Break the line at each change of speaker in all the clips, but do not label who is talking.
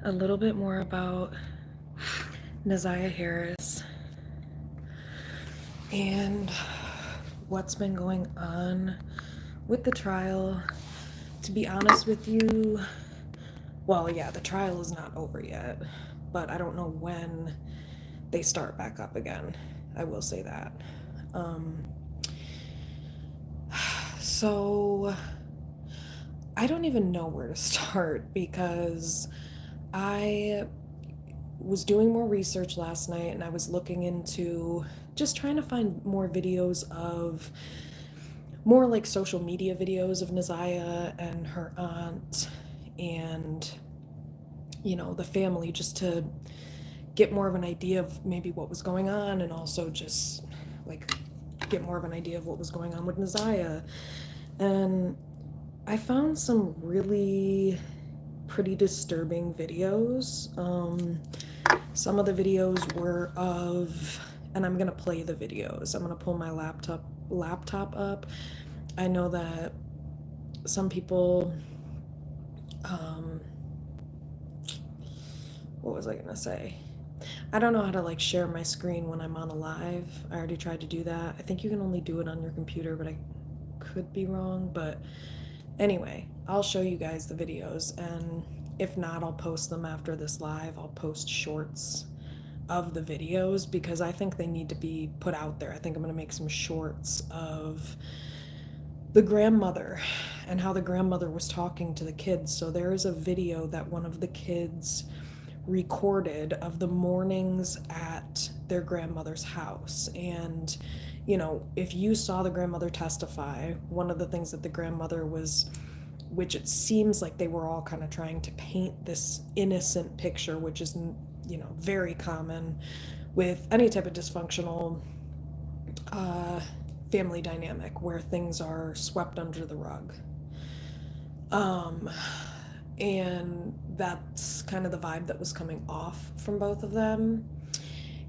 a little bit more about Naziyah Harris and what's been going on with the trial. To be honest with you, well, yeah, the trial is not over yet, but I don't know when they start back up again. I will say that. So I don't even know where to start because I was doing more research last night and I was looking into just trying to find more videos of more like social media videos of Naziyah and her aunt and the family, just to get more of an idea of maybe what was going on, and also just like get more of an idea of what was going on with Naziyah. And I found some really pretty disturbing videos. Some of the videos were of, and I'm gonna play the videos. I'm gonna pull my laptop up. I know that some people, what was I gonna say? I don't know how to like share my screen when I'm on a live. I already tried to do that. I think you can only do it on your computer, but I could be wrong. But anyway, I'll show you guys the videos, and if not, I'll post them after this live. I'll post shorts of the videos because I think they need to be put out there. I think I'm gonna make some shorts of the grandmother and how the grandmother was talking to the kids. So there is a video that one of the kids recorded of the mornings at their grandmother's house. And if you saw the grandmother testify, one of the things that the grandmother was, which it seems like they were all kind of trying to paint this innocent picture, which is very common with any type of dysfunctional family dynamic where things are swept under the rug. And that's kind of the vibe that was coming off from both of them.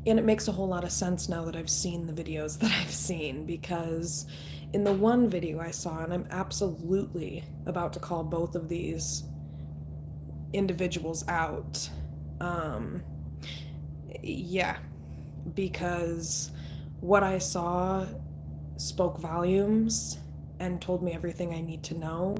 And it makes a whole lot of sense now that I've seen the videos that I've seen, because in the one video I saw, and I'm absolutely about to call both of these individuals out, yeah, because what I saw spoke volumes and told me everything I need to know.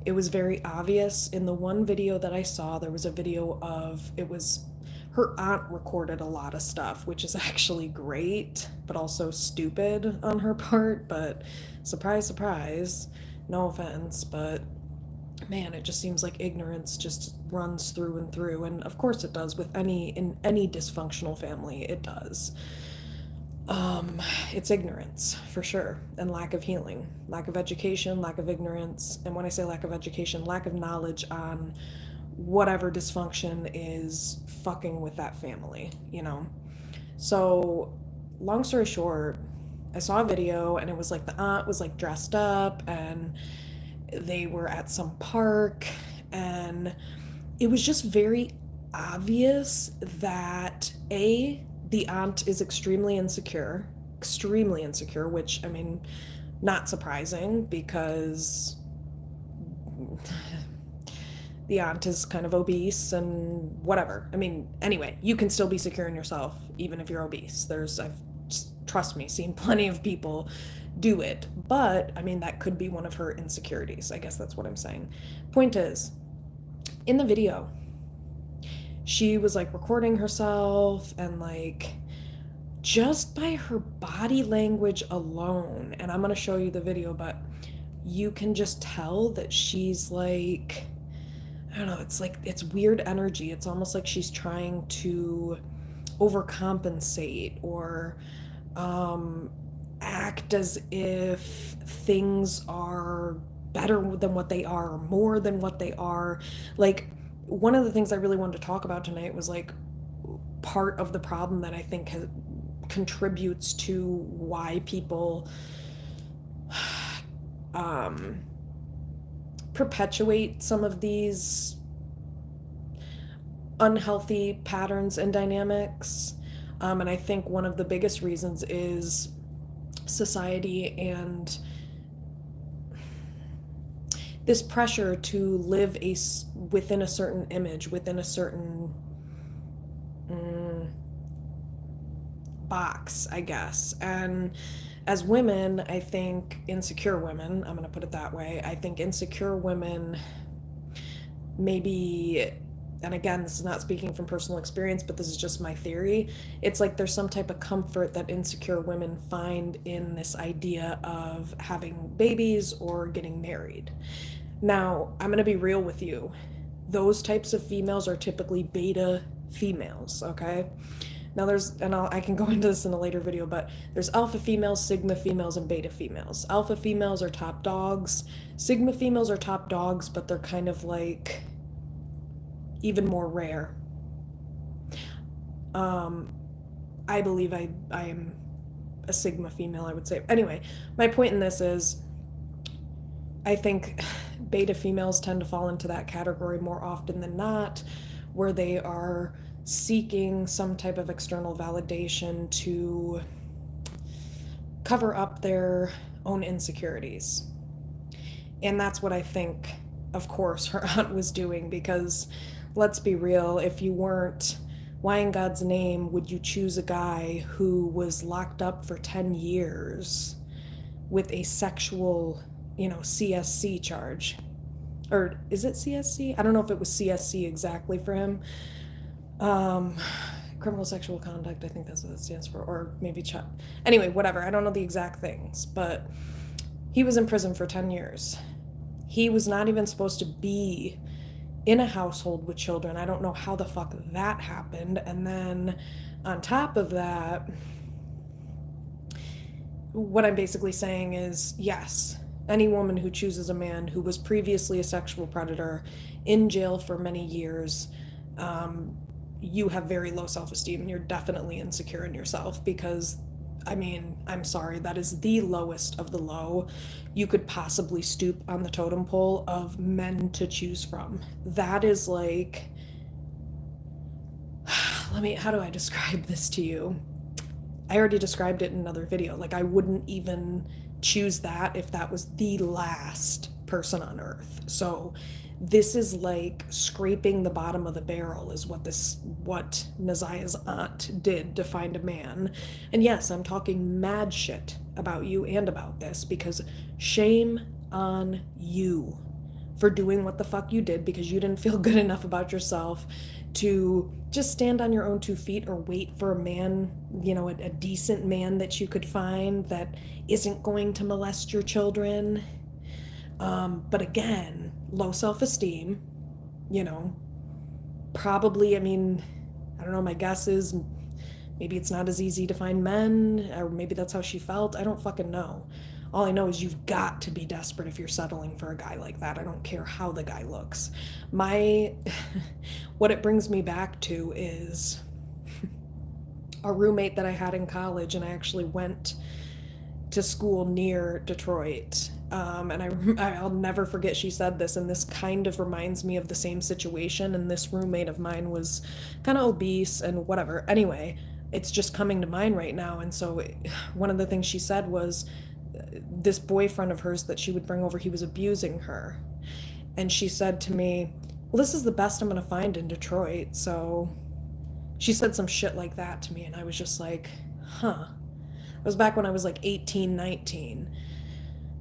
It was very obvious. In the one video that I saw, there was a video of, it was her aunt recorded a lot of stuff, which is actually great, but also stupid on her part. But surprise, surprise, no offense, but man, it just seems like ignorance just runs through and through. And of course it does with in any dysfunctional family, it does. It's ignorance for sure, and lack of healing, lack of education, lack of ignorance. And when I say lack of education, lack of knowledge on whatever dysfunction is fucking with that family. So, long story short, I saw a video and it was like the aunt was like dressed up and they were at some park, and it was just very obvious that the aunt is extremely insecure, which, I mean, not surprising because the aunt is kind of obese and whatever. I mean, anyway, you can still be secure in yourself even if you're obese. I've just, trust me, seen plenty of people do it. But I mean, that could be one of her insecurities. I guess that's what I'm saying. Point is, in the video, she was like recording herself, and like just by her body language alone, and I'm going to show you the video, but you can just tell that she's like, I don't know, it's like, it's weird energy. It's almost like she's trying to overcompensate or act as if things are better than what they are, or more than what they are. Like, one of the things I really wanted to talk about tonight was like part of the problem that I think contributes to why people perpetuate some of these unhealthy patterns and dynamics. And I think one of the biggest reasons is society and this pressure to live within a certain image, within a certain box, I guess. And as women, I think insecure women, I'm going to put it that way, I think insecure women maybe, and again, this is not speaking from personal experience, but this is just my theory. It's like there's some type of comfort that insecure women find in this idea of having babies or getting married. Now, I'm going to be real with you. Those types of females are typically beta females, okay? Now I can go into this in a later video, but there's alpha females, sigma females, and beta females. Alpha females are top dogs. Sigma females are top dogs, but they're kind of like even more rare. I believe I am a sigma female, I would say. Anyway, my point in this is I think beta females tend to fall into that category more often than not, where they are seeking some type of external validation to cover up their own insecurities. And that's what I think, of course, her aunt was doing, because let's be real, if you weren't, why in God's name would you choose a guy who was locked up for 10 years with a sexual, CSC charge? Or is it CSC? I don't know if it was CSC exactly for him. Criminal sexual conduct, I think that's what that stands for, or maybe anyway, whatever, I don't know the exact things, but he was in prison for 10 years. He was not even supposed to be in a household with children. I don't know how the fuck that happened. And then on top of that, what I'm basically saying is, yes, any woman who chooses a man who was previously a sexual predator in jail for many years, you have very low self-esteem, and you're definitely insecure in yourself, because I'm sorry, that is the lowest of the low you could possibly stoop on the totem pole of men to choose from. That is like, how do I describe this to you? I already described it in another video. Like, I wouldn't even choose that if that was the last person on earth. So this is like scraping the bottom of the barrel is what Naziyah's aunt did to find a man. And yes, I'm talking mad shit about you and about this, because shame on you for doing what the fuck you did, because you didn't feel good enough about yourself to just stand on your own 2 feet or wait for a man, a decent man that you could find that isn't going to molest your children. But again, low self-esteem, probably, I don't know, my guess is maybe it's not as easy to find men, or maybe that's how she felt. I don't fucking know. All I know is you've got to be desperate if you're settling for a guy like that. I don't care how the guy looks. What it brings me back to is a roommate that I had in college, and I actually went to school near Detroit. And I'll never forget she said this, and this kind of reminds me of the same situation. And this roommate of mine was kind of obese and whatever. Anyway, it's just coming to mind right now. And so one of the things she said was this boyfriend of hers that she would bring over, he was abusing her. And she said to me, well, this is the best I'm going to find in Detroit. So she said some shit like that to me, and I was just like, huh. It was back when I was like 18, 19.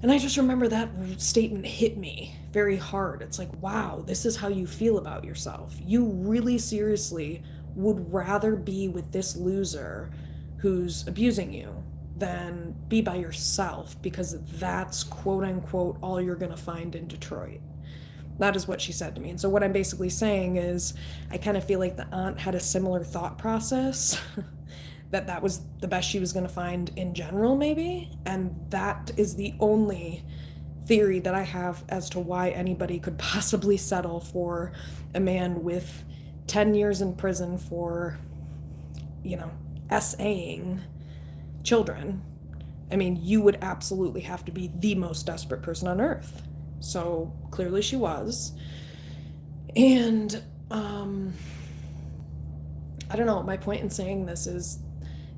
And I just remember that statement hit me very hard. It's like, wow, this is how you feel about yourself. You really seriously would rather be with this loser who's abusing you than be by yourself, because that's quote unquote all you're going to find in Detroit. That is what she said to me. And so what I'm basically saying is I kind of feel like the aunt had a similar thought process that was the best she was going to find in general, maybe. And that is the only theory that I have as to why anybody could possibly settle for a man with 10 years in prison for, SAing children. You would absolutely have to be the most desperate person on earth. So clearly she was. And I don't know, my point in saying this is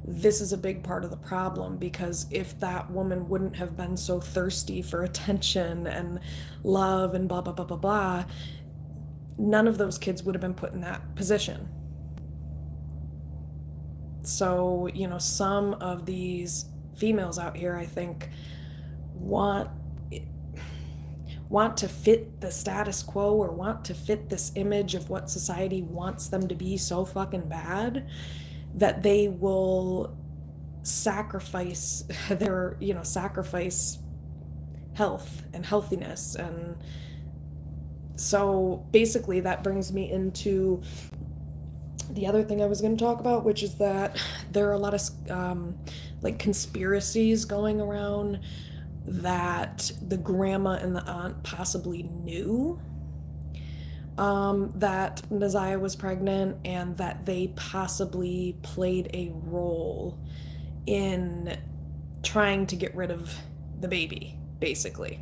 this is a big part of the problem, because if that woman wouldn't have been so thirsty for attention and love and blah, blah, blah, blah, blah, none of those kids would have been put in that position. So, some of these females out here, I think, want want to fit the status quo, or want to fit this image of what society wants them to be so fucking bad, that they will sacrifice sacrifice health and healthiness. And so basically that brings me into the other thing I was going to talk about, which is that there are a lot of like conspiracies going around that the grandma and the aunt possibly knew that Naziyah was pregnant, and that they possibly played a role in trying to get rid of the baby, basically.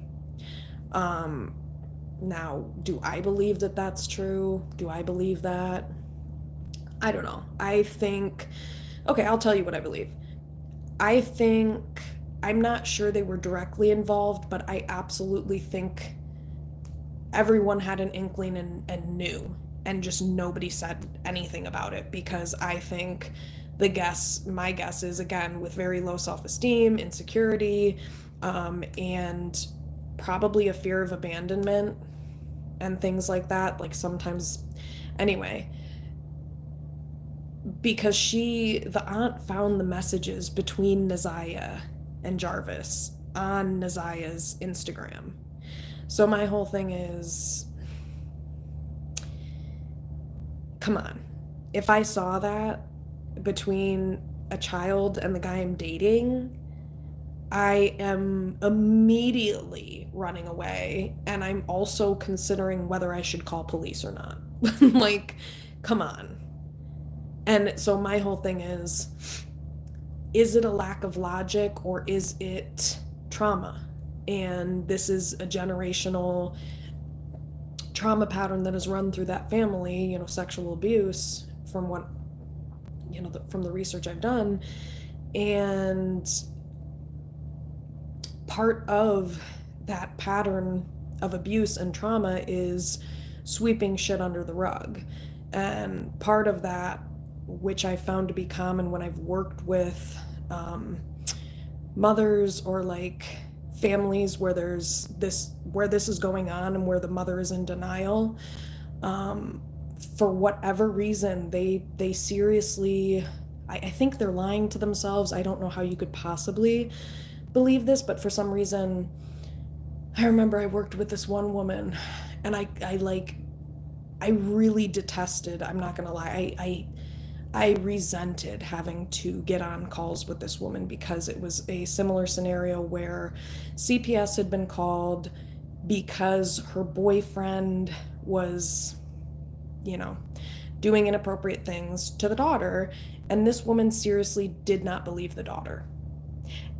Now, do I believe that that's true? Do I believe that? I don't know. Okay, I'll tell you what I believe. I'm not sure they were directly involved, but I absolutely think everyone had an inkling and knew, and just nobody said anything about it, because I think my guess is, again, with very low self-esteem, insecurity, and probably a fear of abandonment and things like that. Like sometimes, anyway, because the aunt found the messages between Naziyah and Jarvis on Naziyah's Instagram. So my whole thing is, come on. If I saw that between a child and the guy I'm dating, I am immediately running away, and I'm also considering whether I should call police or not. Like, come on. And so my whole thing is it a lack of logic, or is it trauma? And this is a generational trauma pattern that has run through that family, sexual abuse, from what, from the research I've done. And part of that pattern of abuse and trauma is sweeping shit under the rug. And part of that, which I found to be common when I've worked with mothers, or like families where this is going on, and where the mother is in denial, for whatever reason, they seriously, I think they're lying to themselves. I don't know how you could possibly believe this, but for some reason, I remember I worked with this one woman, and I really detested, I'm not gonna lie, I resented having to get on calls with this woman, because it was a similar scenario where CPS had been called because her boyfriend was, doing inappropriate things to the daughter, and this woman seriously did not believe the daughter.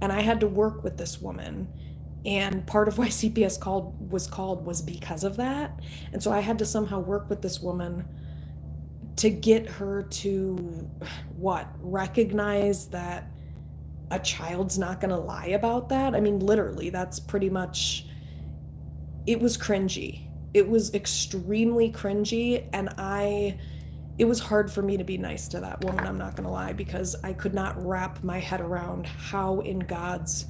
And I had to work with this woman, and part of why CPS was because of that. And so I had to somehow work with this woman to get her to recognize that a child's not going to lie about that. I mean, literally, that's pretty much, it was cringy. It was extremely cringy, and it was hard for me to be nice to that woman, I'm not going to lie, because I could not wrap my head around how in God's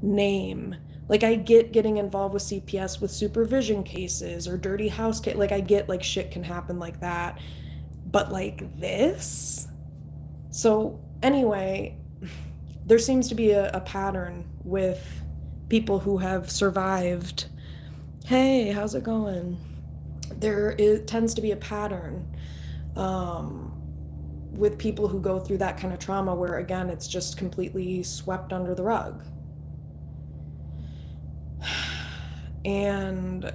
name, like, I get getting involved with CPS with supervision cases or dirty house case, like, I get, like, shit can happen like that, but like this? So anyway, there seems to be a pattern with people who have survived. Hey, how's it going? It tends to be a pattern with people who go through that kind of trauma, where again, it's just completely swept under the rug. And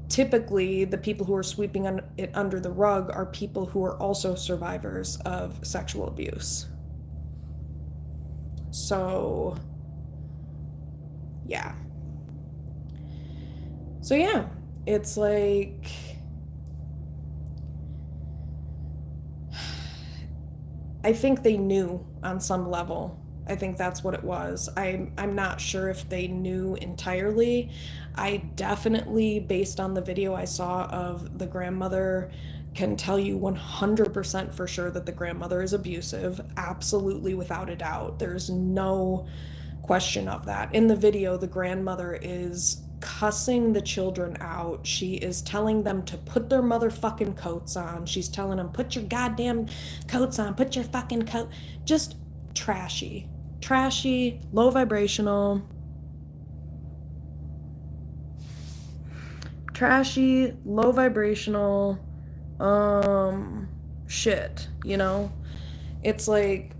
typically, the people who are sweeping it under the rug are people who are also survivors of sexual abuse. So, yeah. So, yeah, it's like, I think they knew on some level. I think that's what it was. I'm not sure if they knew entirely. I definitely, based on the video I saw of the grandmother, can tell you 100% for sure that the grandmother is abusive. Absolutely, without a doubt. There's no question of that. In the video, the grandmother is cussing the children out. She is telling them to put their motherfucking coats on. She's telling them, put your goddamn coats on, put your fucking coat. Just trashy. Trashy, low vibrational. Trashy, low vibrational, shit, you know? It's like,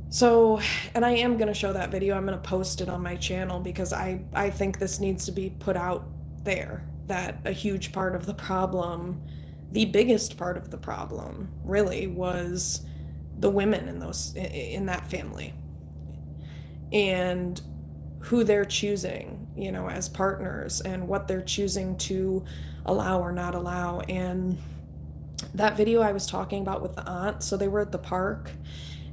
so, and I am going to show that video. I'm going to post it on my channel because I think this needs to be put out there, that a huge part of the problem, the biggest part of the problem, really, was the women in that family and who they're choosing, you know, as partners and what they're choosing to allow or not allow. And that video I was talking about with the aunt, so they were at the park,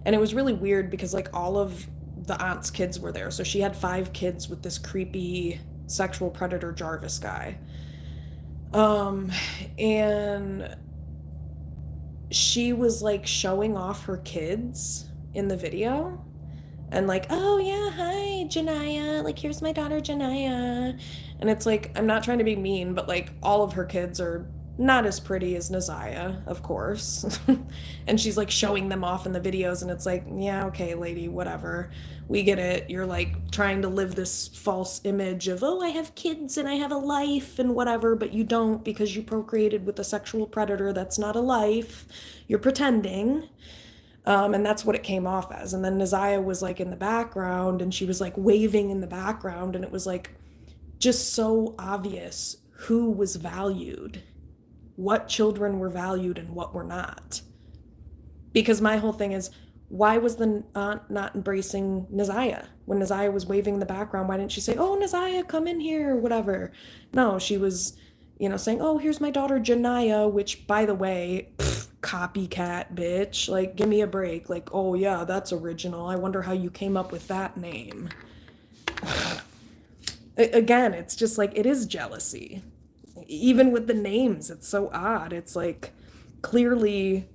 and it was really weird because like all of the aunt's kids were there. So she had 5 kids with this creepy sexual predator Jarvis guy. And she was like showing off her kids in the video and like, oh yeah, hi Janiyah, like here's my daughter Janiyah. And it's like, I'm not trying to be mean, but like all of her kids are not as pretty as Naziyah, of course. And she's like showing them off in the videos, and it's like, yeah, okay, lady, whatever, we get it. You're like trying to live this false image of, oh, I have kids and I have a life and whatever, but you don't, because you procreated with a sexual predator. That's not a life, you're pretending. And that's what it came off as. And then Naziyah was like in the background and she was like waving in the background, and it was like just so obvious who was valued, what children were valued and what were not. Because my whole thing is, why was the aunt not embracing Naziyah? When Naziyah was waving in the background, why didn't she say, oh, Naziyah, come in here, or whatever? No, she was, you know, saying, oh, here's my daughter Janiyah, which, by the way, copycat bitch, like, give me a break. Like, oh yeah, that's original, I wonder how you came up with that name. Again, it's just like, it is jealousy. Even with the names, it's so odd. It's like, clearly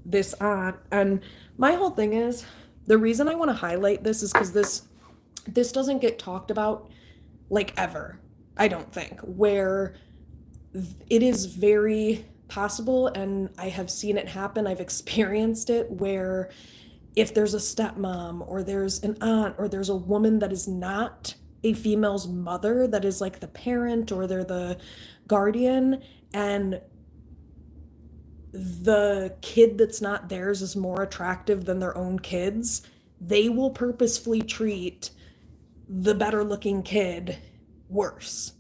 this aunt. And my whole thing is, the reason I want to highlight this is because this doesn't get talked about like ever, I don't think, where it is very possible, and I have seen it happen, I've experienced it, where if there's a stepmom or there's an aunt or there's a woman that is not a female's mother, that is like the parent or they're the guardian, and the kid that's not theirs is more attractive than their own kids, they will purposefully treat the better looking kid worse.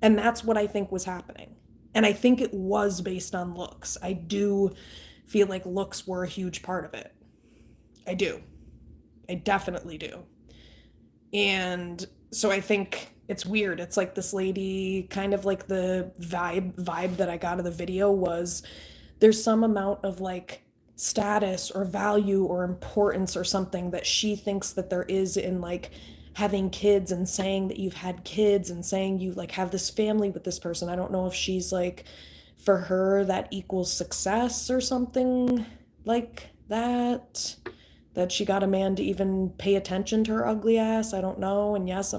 And that's what I think was happening. And I think it was based on looks. I do feel like looks were a huge part of it. I do. I definitely do. And so I think it's weird. It's like this lady, kind of like the vibe that I got of the video was, there's some amount of like status or value or importance or something that she thinks that there is in like having kids and saying that you've had kids and saying you like have this family with this person. I don't know if she's like, for her that equals success or something like that, that she got a man to even pay attention to her ugly ass. I don't know. And yes,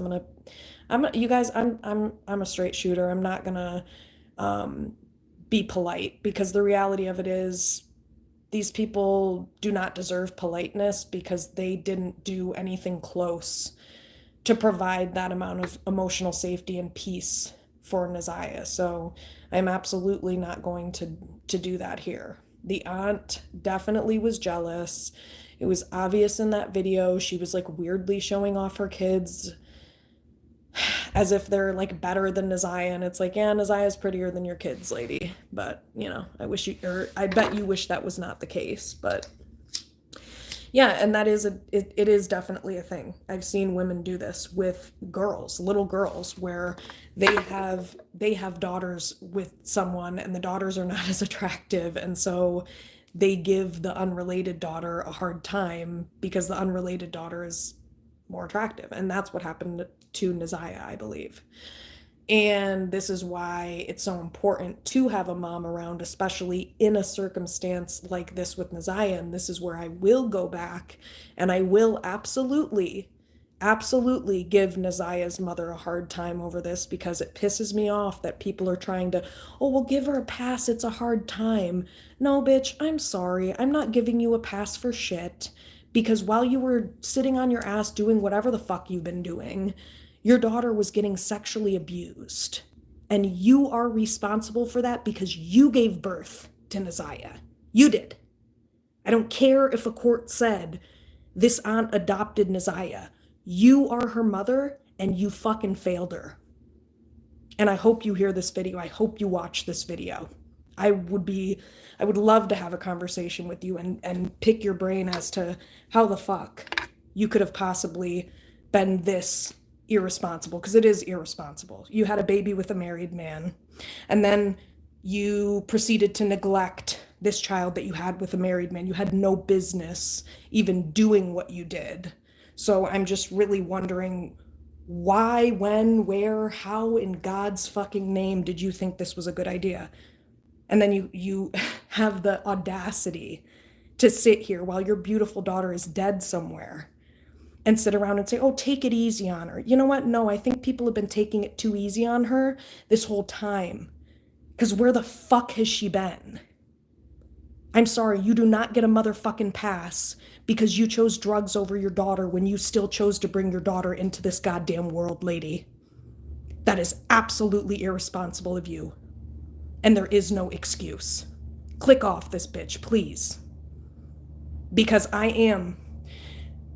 you guys, I'm a straight shooter. I'm not gonna be polite, because the reality of it is, these people do not deserve politeness because they didn't do anything close to provide that amount of emotional safety and peace for Naziyah. So I'm absolutely not going to do that here. The aunt definitely was jealous. It was obvious in that video. She was like weirdly showing off her kids as if they're like better than Naziyah, and it's like, yeah, Naziyah's prettier than your kids, lady. But you know, I bet you wish that was not the case. But yeah, and that is it is definitely a thing. I've seen women do this with girls, little girls, where they have daughters with someone and the daughters are not as attractive, and so they give the unrelated daughter a hard time because the unrelated daughter is more attractive. And that's what happened to Naziyah, I believe. And this is why it's so important to have a mom around, especially in a circumstance like this with Naziyah. And this is where I will go back and I will absolutely, absolutely give Naziyah's mother a hard time over this, because it pisses me off that people are trying to, oh, we'll give her a pass. It's a hard time. No, bitch, I'm sorry. I'm not giving you a pass for shit. Because while you were sitting on your ass doing whatever the fuck you've been doing, your daughter was getting sexually abused. And you are responsible for that because you gave birth to Naziyah. You did. I don't care if a court said this aunt adopted Naziyah. You are her mother and you fucking failed her. And I hope you hear this video. I hope you watch this video. I would love to have a conversation with you and pick your brain as to how the fuck you could have possibly been this irresponsible, because it is irresponsible. You had a baby with a married man, and then you proceeded to neglect this child that you had with a married man. You had no business even doing what you did. So I'm just really wondering why, when, where, how in God's fucking name did you think this was a good idea? And then you have the audacity to sit here while your beautiful daughter is dead somewhere and sit around and say, oh, take it easy on her. You know what? No, I think people have been taking it too easy on her this whole time. Because where the fuck has she been? I'm sorry, you do not get a motherfucking pass because you chose drugs over your daughter when you still chose to bring your daughter into this goddamn world, lady. That is absolutely irresponsible of you. And there is no excuse. Click off this bitch, please. Because I am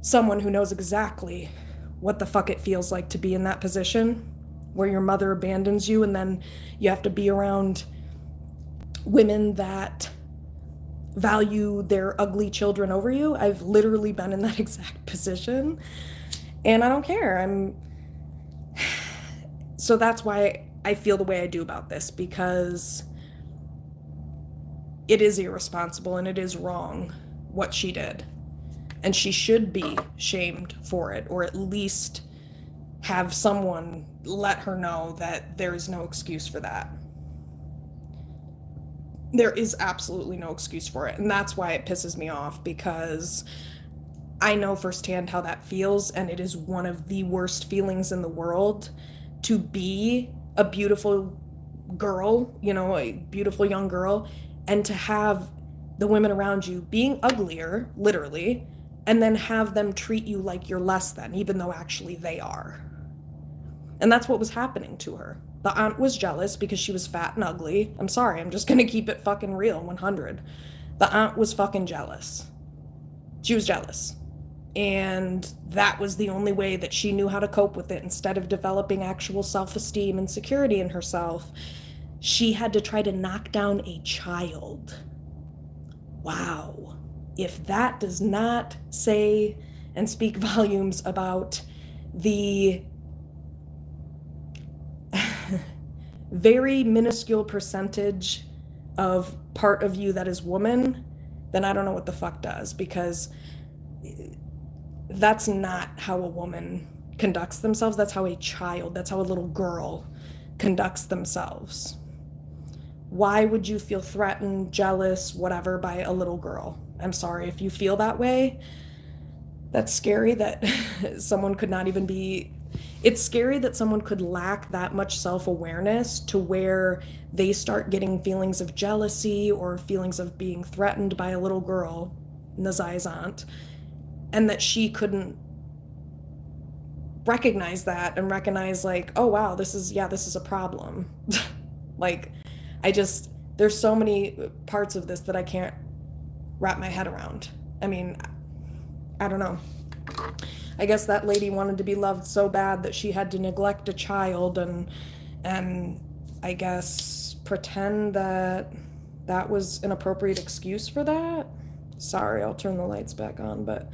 someone who knows exactly what the fuck it feels like to be in that position where your mother abandons you and then you have to be around women that value their ugly children over you. I've literally been in that exact position and I don't care. So that's why I feel the way I do about this, because it is irresponsible and it is wrong what she did. And she should be shamed for it, or at least have someone let her know that there is no excuse for that. There is absolutely no excuse for it. And that's why it pisses me off, because I know firsthand how that feels. And it is one of the worst feelings in the world to be a beautiful girl, you know, a beautiful young girl, and to have the women around you being uglier, literally, and then have them treat you like you're less than, even though actually they are. And that's what was happening to her. The aunt was jealous because she was fat and ugly. I'm sorry, I'm just gonna keep it fucking real, 100. The aunt was fucking jealous. She was jealous. And that was the only way that she knew how to cope with it. Instead of developing actual self-esteem and security in herself, she had to try to knock down a child. Wow. If that does not say and speak volumes about the very minuscule percentage of part of you that is woman, then I don't know what the fuck does, because that's not how a woman conducts themselves. That's how a child, that's how a little girl conducts themselves. Why would you feel threatened, jealous, whatever, by a little girl? I'm sorry if you feel that way. That's scary that someone could not even be... It's scary that someone could lack that much self-awareness to where they start getting feelings of jealousy or feelings of being threatened by a little girl, Naziyah's aunt, and that she couldn't recognize that and recognize, like, oh wow, this is a problem. Like, there's so many parts of this that I can't wrap my head around. I mean, I don't know. I guess that lady wanted to be loved so bad that she had to neglect a child and I guess pretend that that was an appropriate excuse for that. Sorry, I'll turn the lights back on, but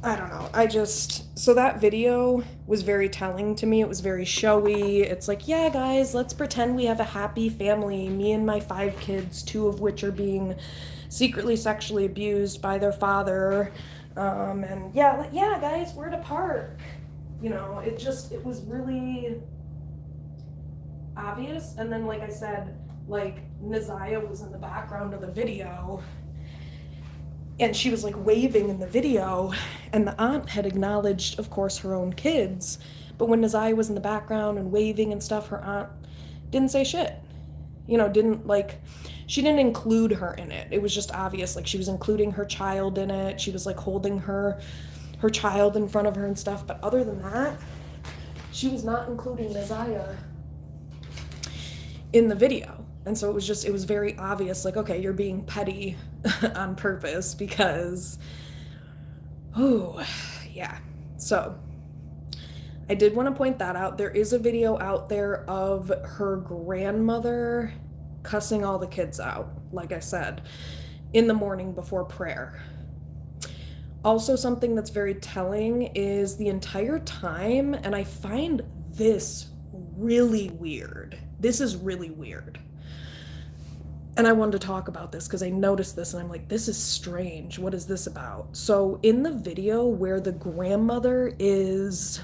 I don't know. So that video was very telling to me. It was very showy. It's like, yeah, guys, let's pretend we have a happy family. Me and my 5 kids, 2 of which are being secretly sexually abused by their father. And yeah, guys, we're at a park. It was really obvious. And then, like I said, like Naziyah was in the background of the video, and she was like waving in the video, and the aunt had acknowledged, of course, her own kids, but when Naziyah was in the background and waving and stuff, her aunt didn't say shit. Didn't like, she didn't include her in it. It was just obvious, like she was including her child in it. She was like holding her child in front of her and stuff, but other than that, she was not including Naziyah in the video. And so it was very obvious, like, okay, you're being petty on purpose because, oh, yeah. So I did want to point that out. There is a video out there of her grandmother cussing all the kids out, like I said, in the morning before prayer. Also, something that's very telling is the entire time, and I find this really weird. This is really weird. And I wanted to talk about this because I noticed this and I'm like, this is strange. What is this about? So in the video where the grandmother is,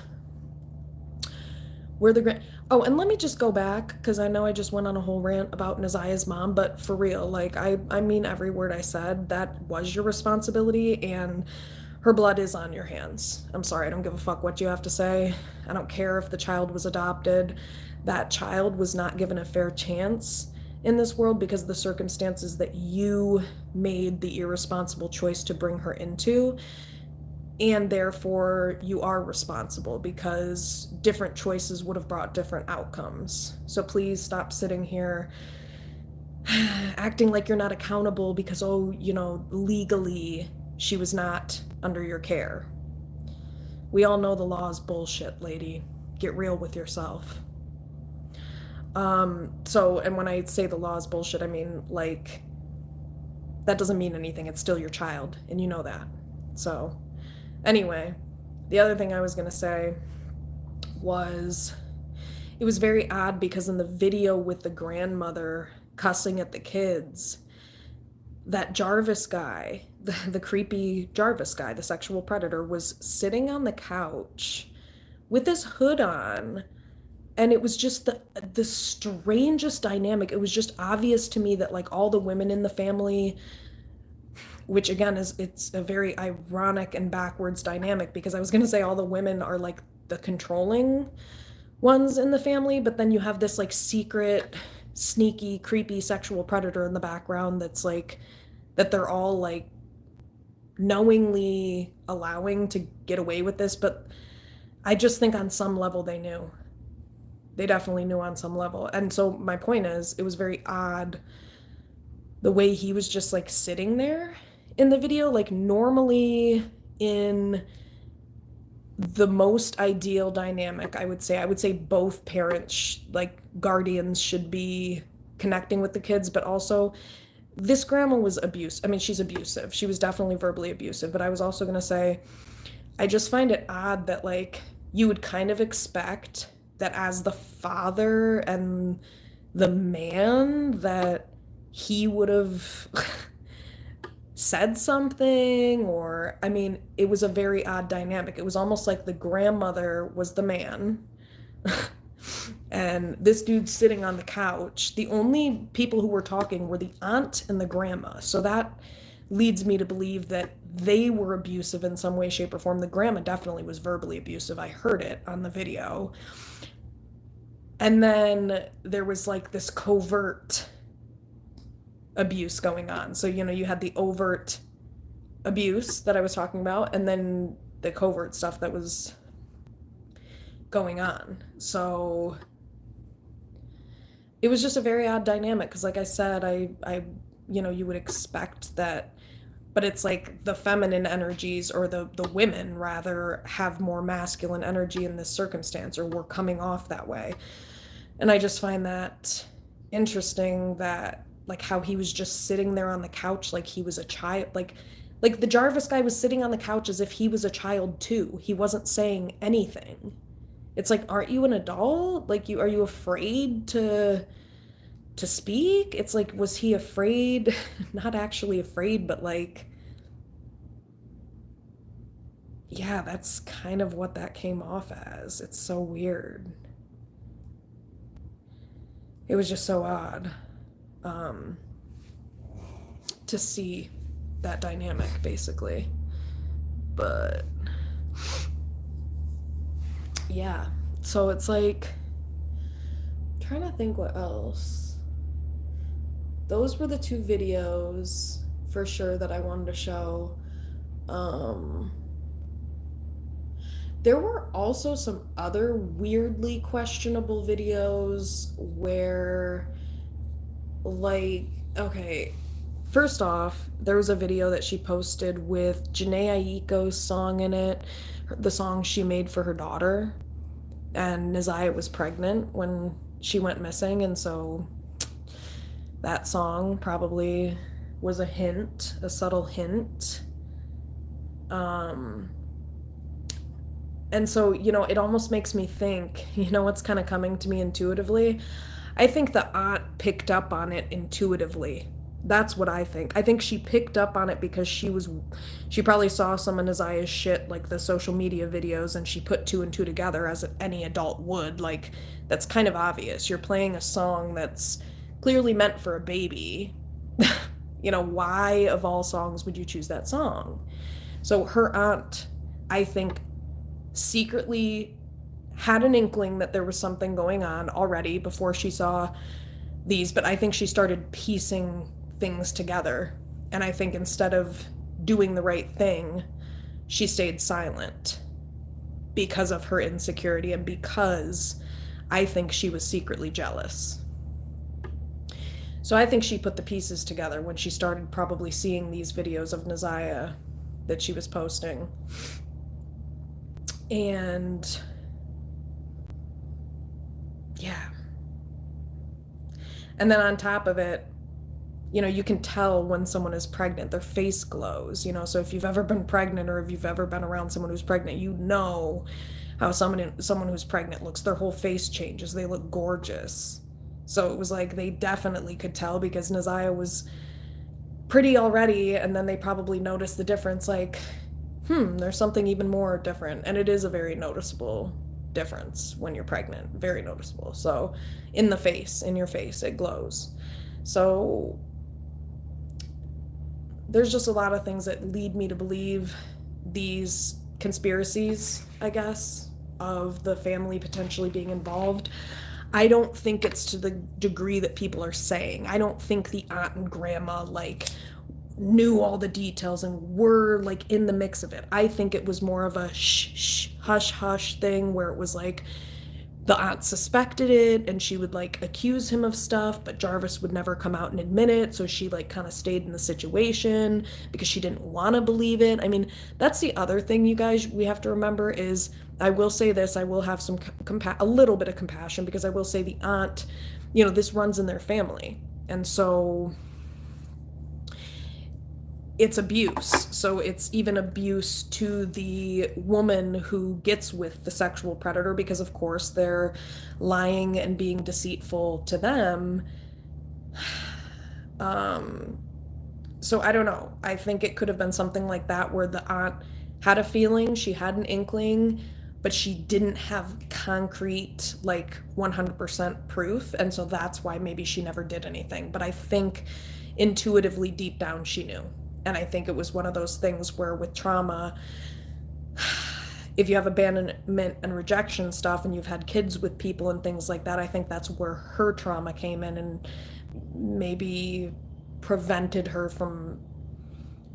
oh, and let me just go back because I know I just went on a whole rant about Naziyah's mom, but for real, like I mean every word I said. That was your responsibility, and her blood is on your hands. I'm sorry, I don't give a fuck what you have to say. I don't care if the child was adopted. That child was not given a fair chance in this world because of the circumstances that you made the irresponsible choice to bring her into, and therefore you are responsible because different choices would have brought different outcomes. So please stop sitting here acting like you're not accountable because, legally she was not under your care. We all know the law is bullshit, lady. Get real with yourself. And when I say the law is bullshit, I mean, like, that doesn't mean anything. It's still your child, and you know that. So, anyway, the other thing I was gonna say was, it was very odd because in the video with the grandmother cussing at the kids, that Jarvis guy, the creepy Jarvis guy, the sexual predator, was sitting on the couch with his hood on. And it was just the strangest dynamic. It was just obvious to me that, like, all the women in the family, which again it's a very ironic and backwards dynamic because I was going to say all the women are like the controlling ones in the family, but then you have this like secret, sneaky, creepy sexual predator in the background that's like, that they're all like knowingly allowing to get away with this. But I just think on some level they knew. They definitely knew on some level. And so my point is, it was very odd the way he was just like sitting there in the video. Like, normally in the most ideal dynamic, I would say both parents, like guardians, should be connecting with the kids, but also this grandma was abusive. I mean, she's abusive. She was definitely verbally abusive, but I was also going to say, I just find it odd that, like, you would kind of expect that as the father and the man that he would have said something, or, I mean, it was a very odd dynamic. It was almost like the grandmother was the man and this dude sitting on the couch. The only people who were talking were the aunt and the grandma. So that leads me to believe that they were abusive in some way, shape, or form. The grandma definitely was verbally abusive. I heard it on the video. And then there was like this covert abuse going on. So, you had the overt abuse that I was talking about, and then the covert stuff that was going on. So it was just a very odd dynamic because, like I said, I you would expect that, but it's like the feminine energies, or the women rather, have more masculine energy in this circumstance, or were coming off that way. And I just find that interesting, that like how he was just sitting there on the couch like he was a child. Like, Like, the Jarvis guy was sitting on the couch as if he was a child too. He wasn't saying anything. It's like, aren't you an adult? Like, are you afraid to speak? It's like, was he afraid? Not actually afraid, but like, yeah, that's kind of what that came off as. It's so weird. It was just so odd um, to see that dynamic, basically. But yeah, so it's like, trying to think what else. Those were the two videos for sure that I wanted to show. Um, there were also some other weirdly questionable videos where, like, okay, first off, there was a video that she posted with Janae Aiko's song in it, the song she made for her daughter. And Naziyah was pregnant when she went missing, and so that song probably was a hint, a subtle hint. And so, it almost makes me think, what's kind of coming to me intuitively? I think the aunt picked up on it intuitively. That's what I think. I think she picked up on it because she probably saw some of Naziyah's shit, like the social media videos, and she put two and two together as any adult would. Like, that's kind of obvious. You're playing a song that's clearly meant for a baby. Why of all songs would you choose that song? So her aunt, I think, secretly had an inkling that there was something going on already before she saw these, but I think she started piecing things together. And I think instead of doing the right thing, she stayed silent because of her insecurity and because I think she was secretly jealous. So I think she put the pieces together when she started probably seeing these videos of Naziyah that she was posting. And yeah. And then on top of it, you can tell when someone is pregnant, their face glows, so if you've ever been pregnant or if you've ever been around someone who's pregnant, how someone who's pregnant looks. Their whole face changes. They look gorgeous. So it was like they definitely could tell because Naziyah was pretty already, and then they probably noticed the difference, like, there's something even more different. And it is a very noticeable difference when you're pregnant. Very noticeable. So in your face, it glows. So there's just a lot of things that lead me to believe these conspiracies, I guess, of the family potentially being involved. I don't think it's to the degree that people are saying. I don't think the aunt and grandma, like, knew all the details and were, like, in the mix of it. I think it was more of a shh, hush, hush thing where it was like the aunt suspected it and she would, like, accuse him of stuff, but Jarvis would never come out and admit it, so she, like, kind of stayed in the situation because she didn't want to believe it. I mean, that's the other thing, you guys, we have to remember is, I will say this, I will have a little bit of compassion, because I will say the aunt, this runs in their family, and so it's abuse. So it's even abuse to the woman who gets with the sexual predator, because of course they're lying and being deceitful to them. So I don't know. I think it could have been something like that where the aunt had a feeling, she had an inkling, but she didn't have concrete, like, 100% proof, and so that's why maybe she never did anything. But I think intuitively, deep down, she knew. And I think it was one of those things where with trauma, if you have abandonment and rejection stuff and you've had kids with people and things like that, I think that's where her trauma came in and maybe prevented her from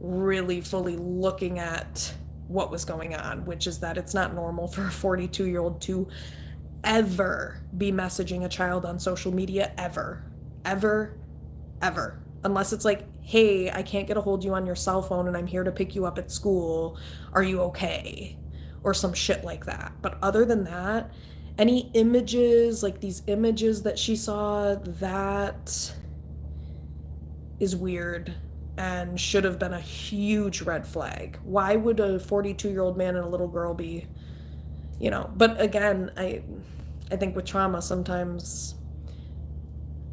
really fully looking at what was going on, which is that it's not normal for a 42-year-old to ever be messaging a child on social media, ever, unless it's like, hey, I can't get a hold of you on your cell phone and I'm here to pick you up at school, are you okay, or some shit like that. But other than that, any images, like these images that she saw, that is weird. and should have been a huge red flag. Why would a 42-year-old man and a little girl be, but again, I think with trauma sometimes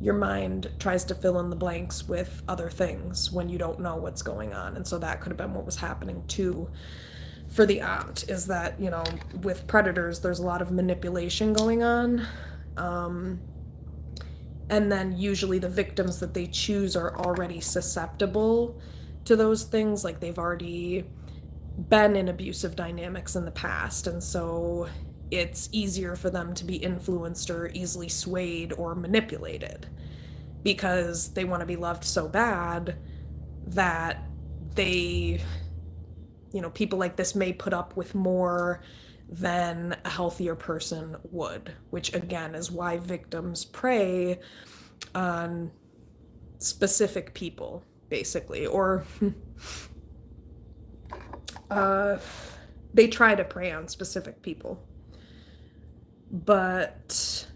your mind tries to fill in the blanks with other things when you don't know what's going on. And so that could have been what was happening too for the aunt, is that, with predators, there's a lot of manipulation going on. And then usually the victims that they choose are already susceptible to those things. Like they've already been in abusive dynamics in the past. And so it's easier for them to be influenced or easily swayed or manipulated because they want to be loved so bad that they, people like this may put up with more than a healthier person would, which again is why victims prey on specific people, basically, or they try to prey on specific people. But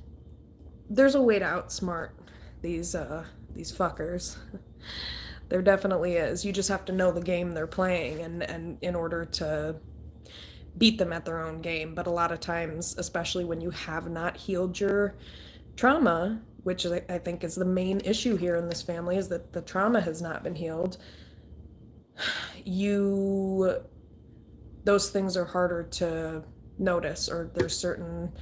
there's a way to outsmart these fuckers. There definitely is. You just have to know the game they're playing and in order to beat them at their own game. But a lot of times, especially when you have not healed your trauma, which I think is the main issue here in this family, is that the trauma has not been healed, those things are harder to notice, or there's certain.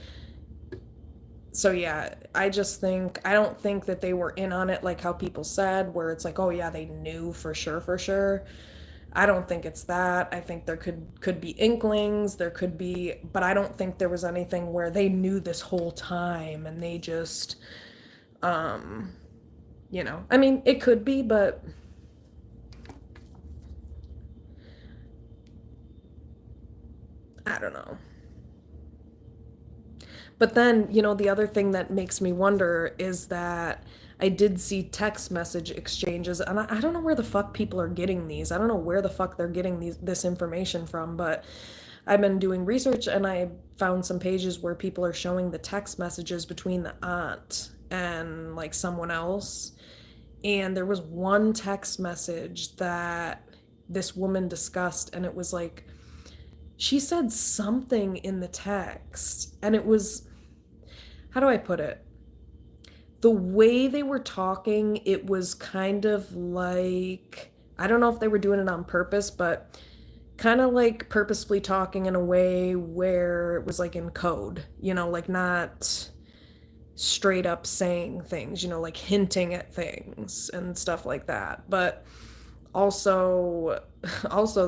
So yeah, I don't think that they were in on it like how people said, where it's like, oh yeah, they knew for sure. I don't think it's that. I think there could be inklings, there could be, but I don't think there was anything where they knew this whole time and they just, I mean, it could be, but I don't know. But then, the other thing that makes me wonder is that I did see text message exchanges, and I don't know where the fuck people are getting these. I don't know where the fuck they're getting this information from, but I've been doing research and I found some pages where people are showing the text messages between the aunt and like someone else. And there was one text message that this woman discussed, and it was like, she said something in the text, and it was, how do I put it? The way they were talking, it was kind of like, I don't know if they were doing it on purpose, but kind of like purposefully talking in a way where it was like in code, like not straight up saying things, like hinting at things and stuff like that. But also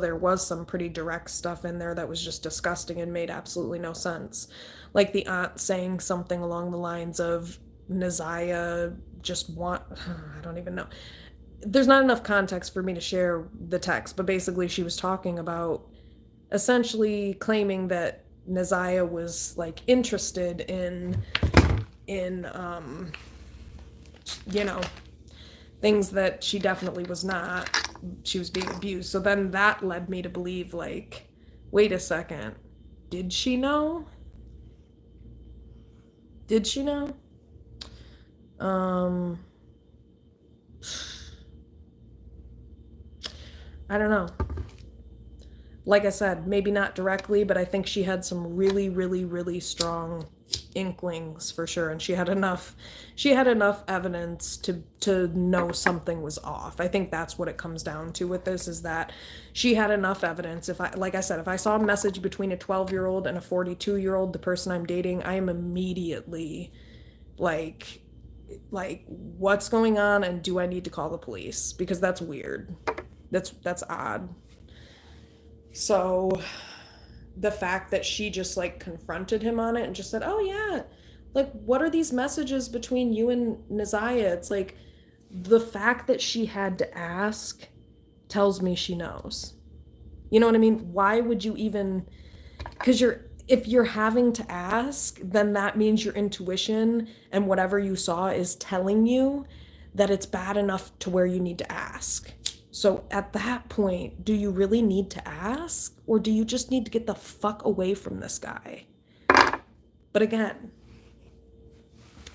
there was some pretty direct stuff in there that was just disgusting and made absolutely no sense. Like the aunt saying something along the lines of Naziyah I don't even know. There's not enough context for me to share the text, but basically she was talking about essentially claiming that Naziyah was like interested in things that she definitely was not. She was being abused. So then that led me to believe, like, wait a second, did she know? I don't know. Like I said, maybe not directly, but I think she had some really, really, really strong inklings for sure, and she had enough evidence to know something was off. I think that's what it comes down to with this, is that she had enough evidence. If I saw a message between a 12-year-old and a 42-year-old, the person I'm dating, I am immediately like what's going on, and do I need to call the police? Because that's weird. That's odd. So the fact that she just like confronted him on it and just said, oh yeah, like, what are these messages between you and Naziyah? It's like, the fact that she had to ask tells me she knows. You know what I mean? Why would you even, because if you're having to ask, then that means your intuition and whatever you saw is telling you that it's bad enough to where you need to ask. So at that point, do you really need to ask, or do you just need to get the fuck away from this guy? But again,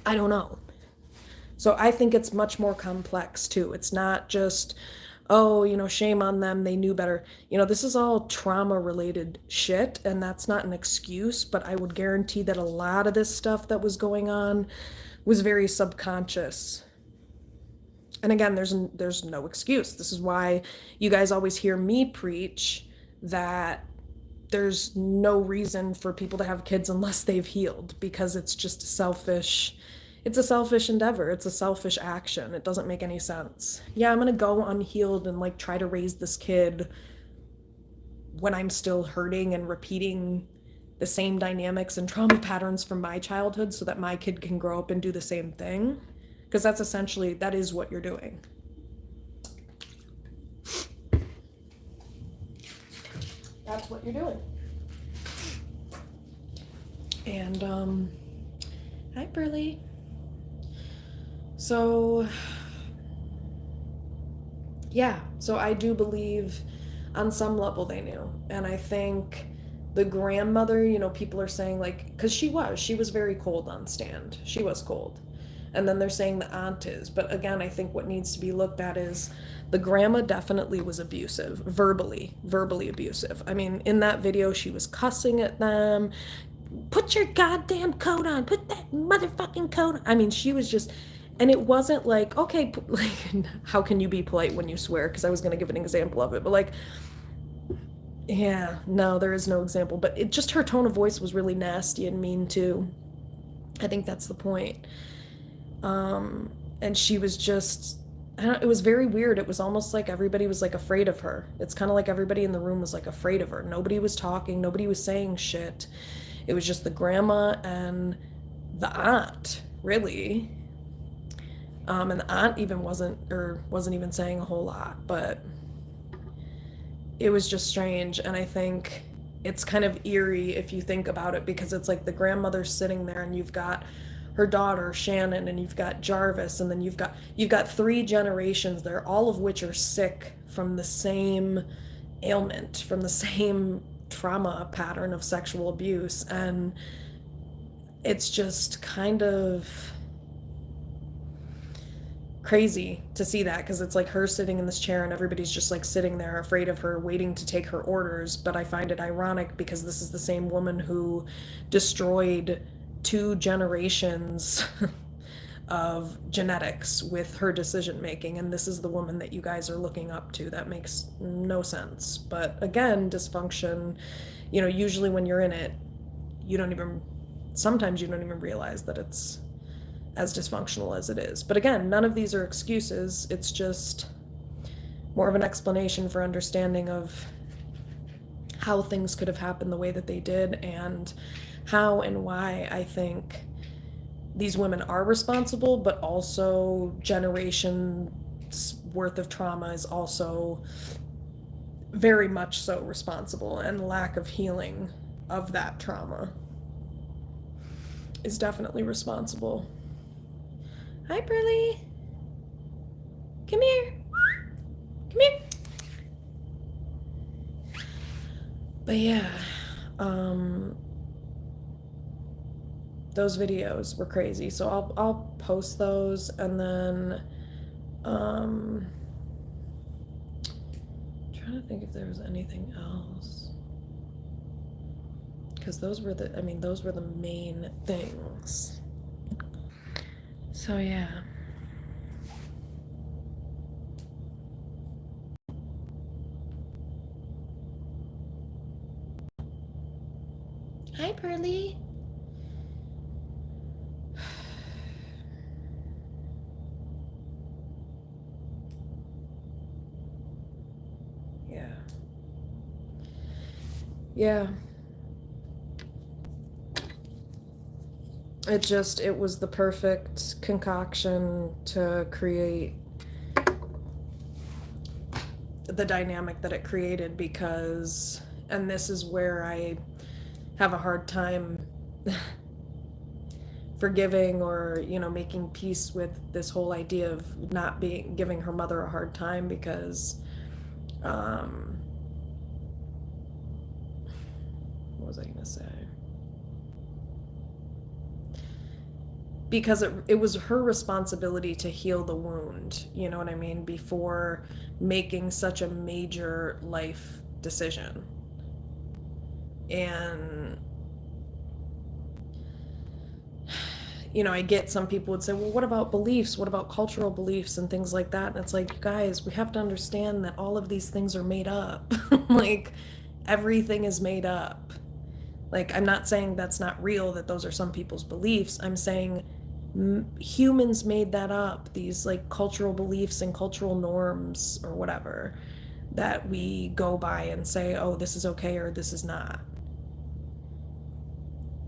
I don't know. So I think it's much more complex too. It's not just, oh, shame on them, they knew better. This is all trauma related shit, and that's not an excuse, but I would guarantee that a lot of this stuff that was going on was very subconscious. And again, there's no excuse. This is why you guys always hear me preach that there's no reason for people to have kids unless they've healed, because it's a selfish endeavor. It's a selfish action. It doesn't make any sense. Yeah, I'm gonna go unhealed and like try to raise this kid when I'm still hurting and repeating the same dynamics and trauma patterns from my childhood so that my kid can grow up and do the same thing. Because that is what you're doing. That's what you're doing. And, hi, Burley. So, yeah, so I do believe on some level they knew. And I think the grandmother, people are saying, like, because she was very cold on stand. She was cold. And then they're saying the aunt is. But again, I think what needs to be looked at is the grandma definitely was abusive, verbally abusive. I mean, in that video, she was cussing at them. Put your goddamn coat on. Put that motherfucking coat on. I mean, she was just, and it wasn't like, okay, like, how can you be polite when you swear? Because I was going to give an example of it, but like, yeah, no, there is no example. But it just, her tone of voice was really nasty and mean too. I think that's the point. And she was just, it was very weird. It was almost like everybody was like afraid of her. It's kind of like everybody in the room was like afraid of her. Nobody was talking, nobody was saying shit. It was just the grandma and the aunt, really. And the aunt even wasn't even saying a whole lot, but it was just strange. And I think it's kind of eerie if you think about it, because it's like the grandmother's sitting there and you've got her daughter Shannon and you've got Jarvis, and then you've got three generations there, all of which are sick from the same ailment, from the same trauma pattern of sexual abuse. And it's just kind of crazy to see that, because it's like her sitting in this chair and everybody's just like sitting there afraid of her, waiting to take her orders. But I find it ironic because this is the same woman who destroyed 2 generations of genetics with her decision making, and this is the woman that you guys are looking up to. That makes no sense. But again, dysfunction, usually when you're in it, sometimes you don't even realize that it's as dysfunctional as it is. But again, none of these are excuses. It's just more of an explanation for understanding of how things could have happened the way that they did, and how and why I think these women are responsible, but also generations worth of trauma is also very much so responsible, and lack of healing of that trauma is definitely responsible. Hi, Pearly. Come here. Come here. But yeah, those videos were crazy. So I'll post those, and then trying to think if there was anything else, because those were the main things. So yeah. Hi, Pearly. Yeah. Yeah. It was the perfect concoction to create the dynamic that it created, because, and this is where I have a hard time forgiving or, making peace with this whole idea of not giving her mother a hard time, because, what was I gonna say? because it was her responsibility to heal the wound, you know what I mean, before making such a major life decision. And you know, I get some people would say, well, what about beliefs? What about cultural beliefs and things like that? And it's like, you guys, we have to understand that all of these things are made up. Like, everything is made up. Like, I'm not saying that's not real, that those are some people's beliefs. I'm saying humans made that up, these like cultural beliefs and cultural norms or whatever that we go by and say, oh, this is okay or this is not.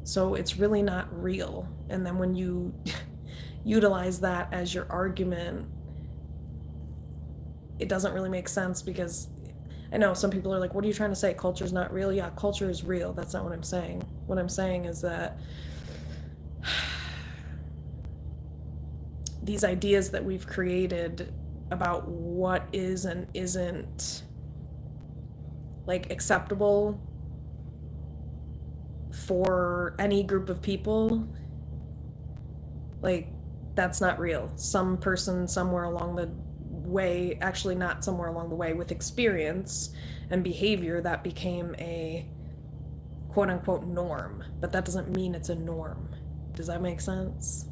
So it's really not real. And then when you utilize that as your argument, it doesn't really make sense, because I know some people are like, what are you trying to say? Culture's not real? Yeah, culture is real. That's not what I'm saying. What I'm saying is that these ideas that we've created about what is and isn't like acceptable for any group of people, like, that's not real. Some person somewhere along the way, actually not somewhere along the way, with experience and behavior, that became a quote unquote norm, but that doesn't mean it's a norm. Does that make sense?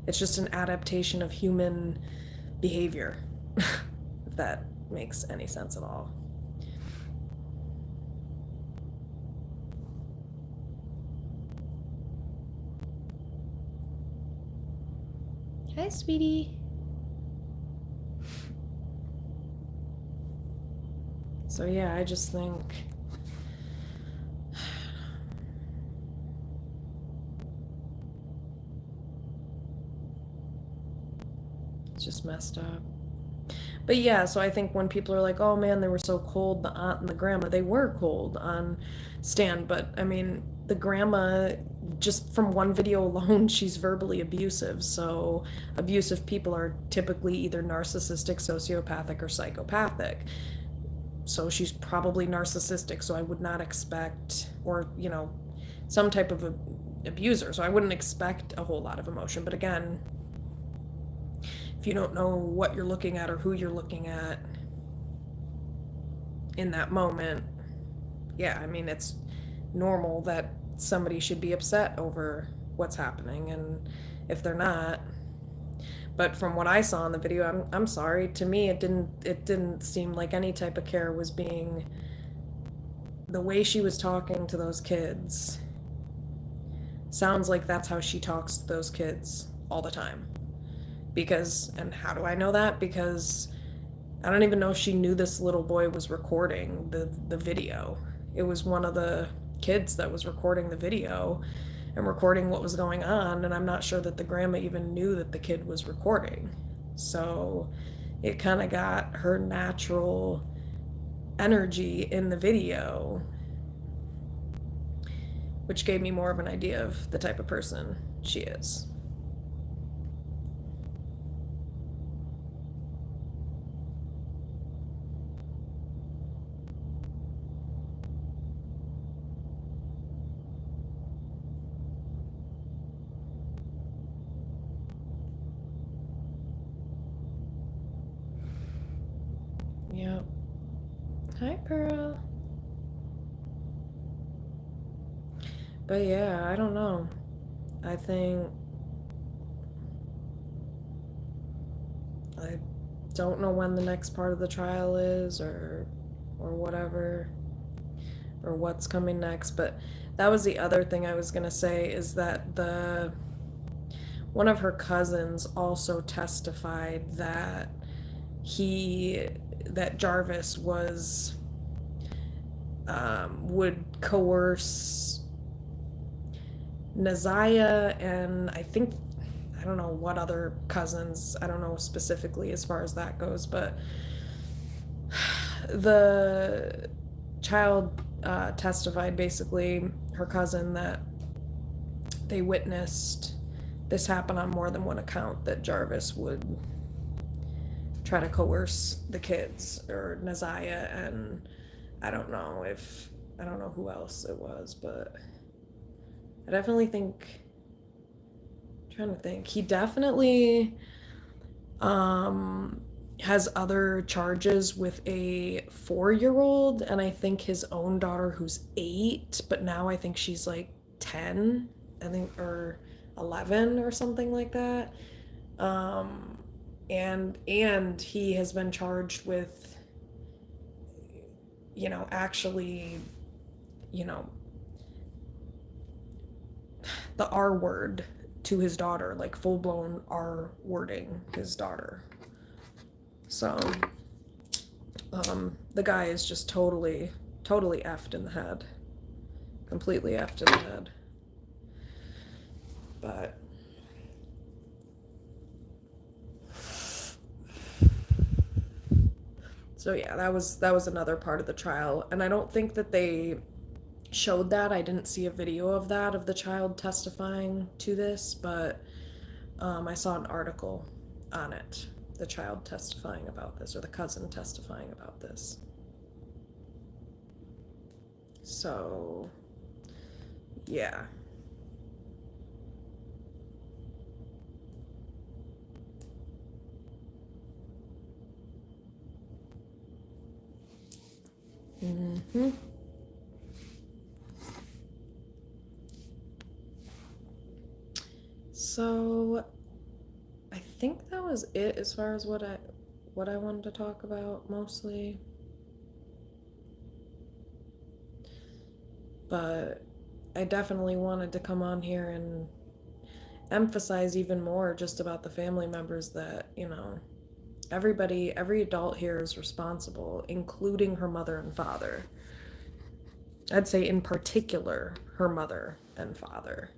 It's just an adaptation of human behavior, if that makes any sense at all. Hi, sweetie. So yeah, I just think it's just messed up. But yeah, so I think when people are like, oh man, they were so cold, the aunt and the grandma, they were cold on Stan. But I mean, the grandma, just from one video alone, she's verbally abusive. So abusive people are typically either narcissistic, sociopathic, or psychopathic. So she's probably narcissistic. So I would not expect, or, you know, some type of abuser. So I wouldn't expect a whole lot of emotion. But again, if you don't know what you're looking at or who you're looking at in that moment, yeah, I mean, it's normal that somebody should be upset over what's happening, and if they're not. But from what I saw in the video, I'm sorry, to me it didn't seem like any type of care was being, the way she was talking to those kids sounds like that's how she talks to those kids all the time. Because, and how do I know that? Because I don't even know if she knew this little boy was recording the video. It was one of the kids that was recording the video and recording what was going on, and I'm not sure that the grandma even knew that the kid was recording. So it kind of got her natural energy in the video, which gave me more of an idea of the type of person she is. Yep. Hi, Pearl. But yeah, I don't know. I think I don't know when the next part of the trial is, or whatever, or what's coming next. But that was the other thing I was gonna say, is that the one of her cousins also testified that Jarvis was would coerce Naziyah, and I think, I don't know what other cousins, I don't know specifically as far as that goes, but the child testified, basically, her cousin, that they witnessed this happen on more than one account, that Jarvis would try to coerce the kids, or Naziyah, and I don't know who else it was, but I definitely think, I'm trying to think. He definitely has other charges with a 4-year-old, and I think his own daughter who's 8, but now I think she's like 10, I think, or 11 or something like that. Um, and he has been charged with, actually, you know, the R word to his daughter, like full blown R wording his daughter. So, the guy is just totally effed in the head. Completely effed in the head. But so yeah, that was another part of the trial, and I don't think that they showed that. I didn't see a video of that, of the child testifying to this, but I saw an article on it. The child testifying about this, or the cousin testifying about this. So, yeah. Mm-hmm. So, I think that was it as far as what I wanted to talk about mostly. But I definitely wanted to come on here and emphasize even more just about the family members that, every adult here is responsible, including her mother and father. I'd say in particular, her mother and father.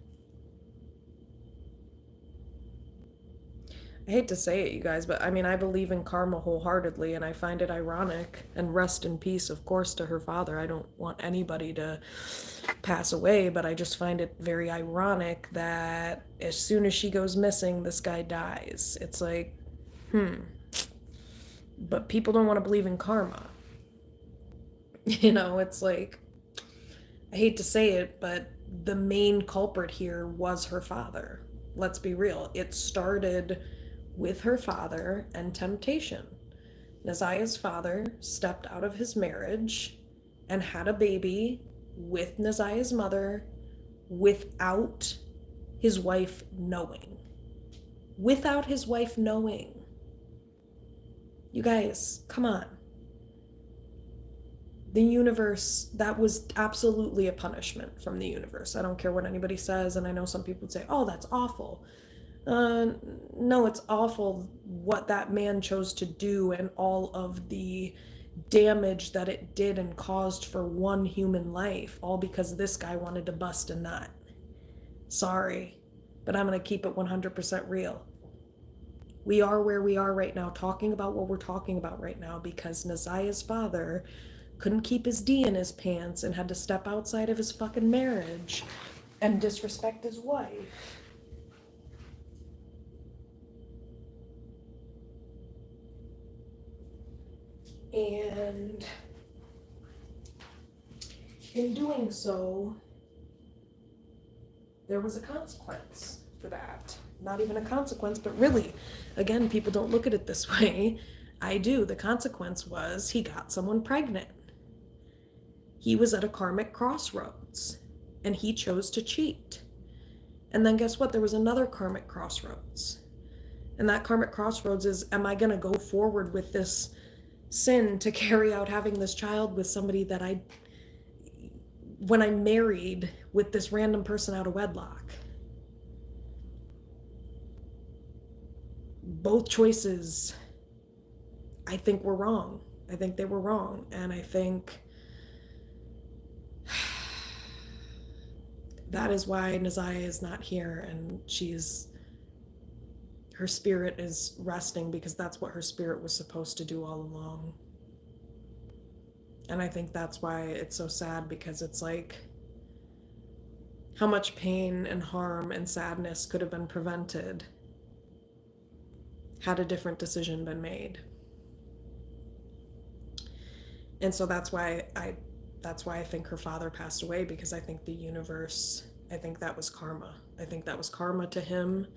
I hate to say it, you guys, but I mean, I believe in karma wholeheartedly, and I find it ironic, and rest in peace, of course, to her father. I don't want anybody to pass away, but I just find it very ironic that as soon as she goes missing, this guy dies. It's like, but people don't want to believe in karma. It's like, I hate to say it, but the main culprit here was her father. Let's be real. It started with her father and temptation. Naziyah's father stepped out of his marriage and had a baby with Naziyah's mother without his wife knowing. Without his wife knowing. You guys, come on. The universe, that was absolutely a punishment from the universe. I don't care what anybody says, and I know some people would say, oh, that's awful. No, it's awful what that man chose to do and all of the damage that it did and caused for one human life, all because this guy wanted to bust a nut. Sorry, but I'm going to keep it 100% real. We are where we are right now, talking about what we're talking about right now, because Naziyah's father couldn't keep his D in his pants and had to step outside of his fucking marriage and disrespect his wife. And in doing so, there was a consequence for that. Not even a consequence, but really, again, people don't look at it this way. I do. The consequence was he got someone pregnant. He was at a karmic crossroads, and he chose to cheat. And then guess what? There was another karmic crossroads. And that karmic crossroads is, am I going to go forward with this sin to carry out having this child with somebody that when I married with this random person out of wedlock? Both choices, I think, were wrong. I think they were wrong. And I think that is why Naziyah is not here, and her spirit is resting, because that's what her spirit was supposed to do all along. And I think that's why it's so sad, because it's like, how much pain and harm and sadness could have been prevented had a different decision been made. And so that's why I think her father passed away, because I think the universe I think that was karma. I think that was karma to him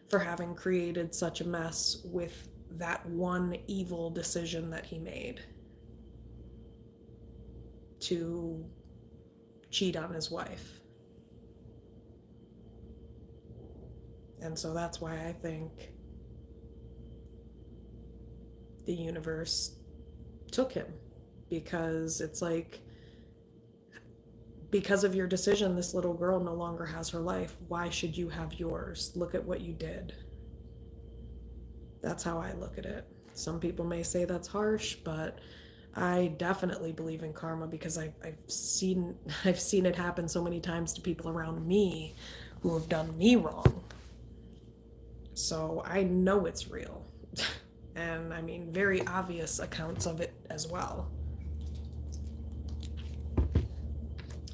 for having created such a mess with that one evil decision that he made to cheat on his wife. And so that's why I think the universe took him, because it's like, because of your decision, this little girl no longer has her life. Why should you have yours? Look at what you did. That's how I look at it. Some people may say that's harsh, but I definitely believe in karma, because I've seen I've seen it happen so many times to people around me who have done me wrong. So I know it's real. And I mean, very obvious accounts of it as well.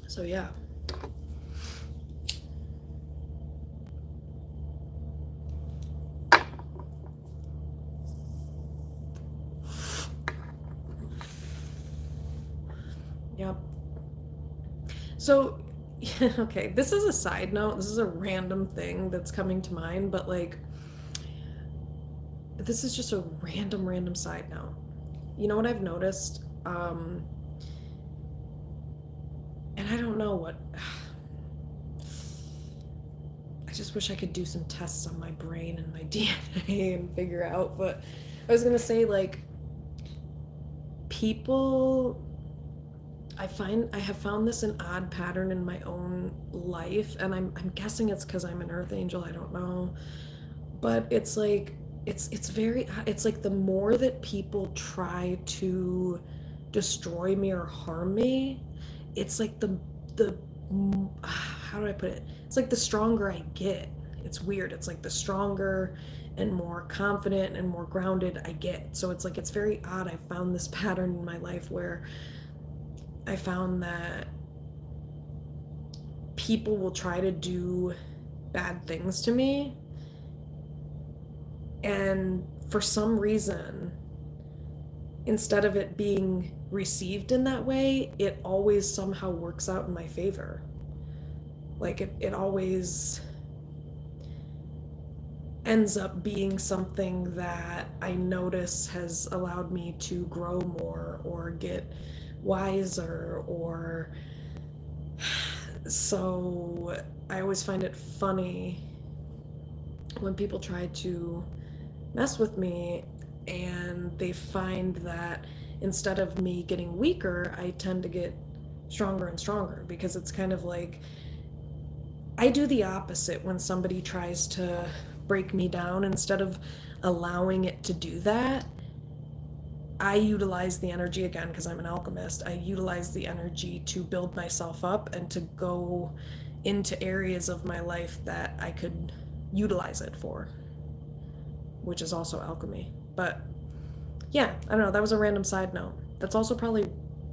So yeah. Yep. So, okay, this is a side note. This is a random thing that's coming to mind, but like, this is just a random side note. You know what I've noticed? And I don't know what. I just wish I could do some tests on my brain and my DNA and figure out. But I was gonna say, like, people, I have found this an odd pattern in my own life, and I'm guessing it's because I'm an earth angel. I don't know, but it's like, it's very, it's like the more that people try to destroy me or harm me, it's like the how do I put it? It's like the stronger I get. It's weird. It's like the stronger and more confident and more grounded I get. So it's like, it's very odd. I found this pattern in my life where I found that people will try to do bad things to me, and for some reason, instead of it being received in that way, it always somehow works out in my favor. Like, it always ends up being something that I notice has allowed me to grow more or get wiser, or so I always find it funny when people try to mess with me and they find that instead of me getting weaker, I tend to get stronger and stronger, because it's kind of like, I do the opposite when somebody tries to break me down. Instead of allowing it to do that, I utilize the energy, again, because I'm an alchemist, I utilize the energy to build myself up and to go into areas of my life that I could utilize it for, which is also alchemy. But yeah, I don't know, that was a random side note. That's also probably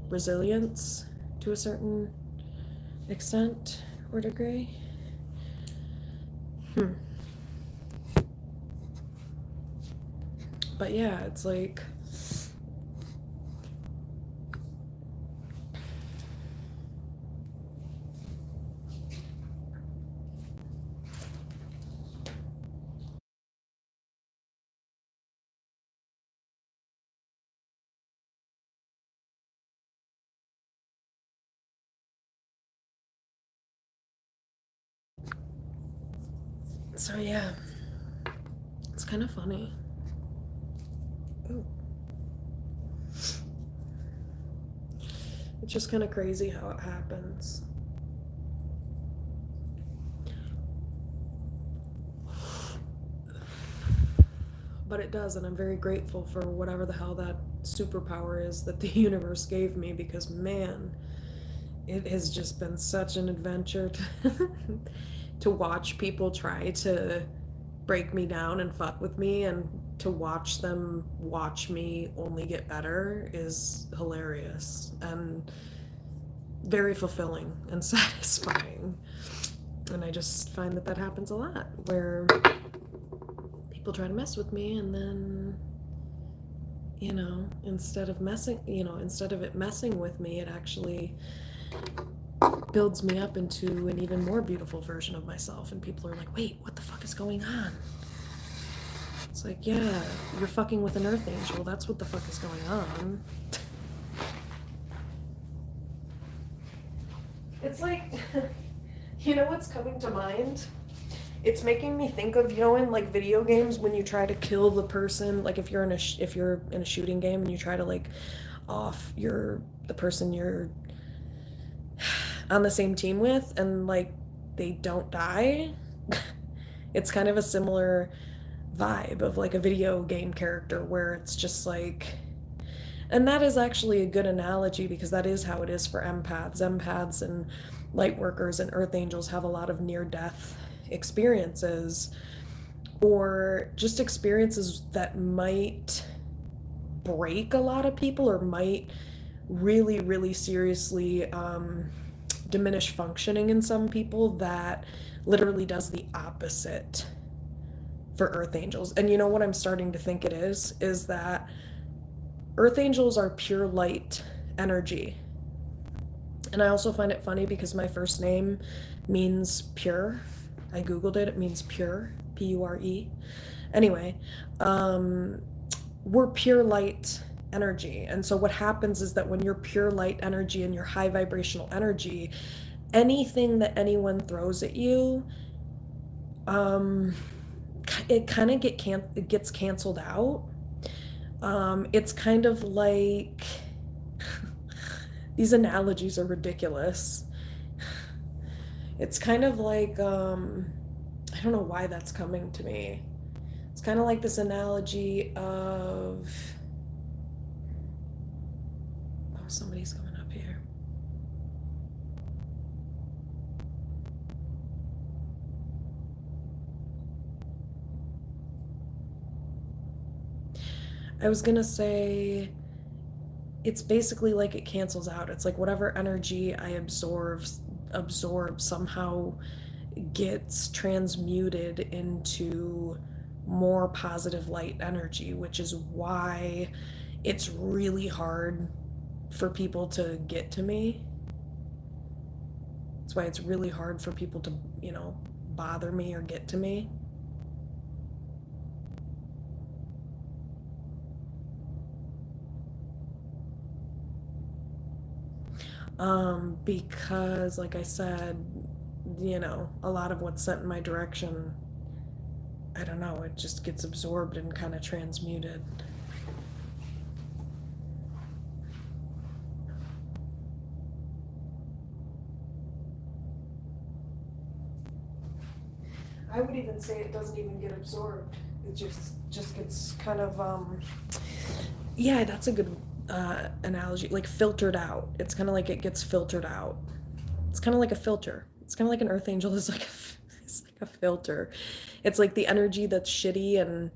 resilience to a certain extent or degree. But yeah, it's like, so yeah, it's kind of funny. Ooh. It's just kind of crazy how it happens. But it does, and I'm very grateful for whatever the hell that superpower is that the universe gave me, because man, it has just been such an adventure to watch people try to break me down and fuck with me, and to watch them watch me only get better is hilarious and very fulfilling and satisfying. And I just find that that happens a lot, where people try to mess with me, and then, instead of it messing with me, it actually builds me up into an even more beautiful version of myself. And people are like, wait, what the fuck is going on? It's like, yeah, you're fucking with an earth angel. That's what the fuck is going on. It's like, you know what's coming to mind? It's making me think of, you know, in like video games when you try to kill the person, like if you're in a shooting game and you try to like off the person you're on the same team with and like they don't die. It's kind of a similar vibe of like a video game character where it's just like, and that is actually a good analogy because that is how it is for empaths. Empaths and light workers and earth angels have a lot of near death experiences, or just experiences that might break a lot of people or might really, really seriously diminish functioning in some people, that literally does the opposite for earth angels. And you know what I'm starting to think it is that earth angels are pure light energy. And I also find it funny because my first name means pure. I googled it, it means pure, P-U-R-E. Anyway, we're pure light energy. And so what happens is that when you're pure light energy and you're high vibrational energy, anything that anyone throws at you, it kind of it gets canceled out. It's kind of like these analogies are ridiculous. It's kind of like I don't know why that's coming to me. It's kind of like this analogy of, oh, somebody's coming up here. I was gonna say it's basically like it cancels out. It's like whatever energy I absorb somehow gets transmuted into more positive light energy, which is why it's really hard for people to get to me. That's why it's really hard for people to, you know, bother me or get to me. Because, like I said, you know, a lot of what's sent in my direction, I don't know, it just gets absorbed and kind of transmuted. I would even say it doesn't even get absorbed. It just gets kind of yeah, that's a good analogy. Like filtered out. It's kind of like it gets filtered out. It's kind of like a filter. It's kind of like an earth angel is like it's like a filter. It's like the energy that's shitty and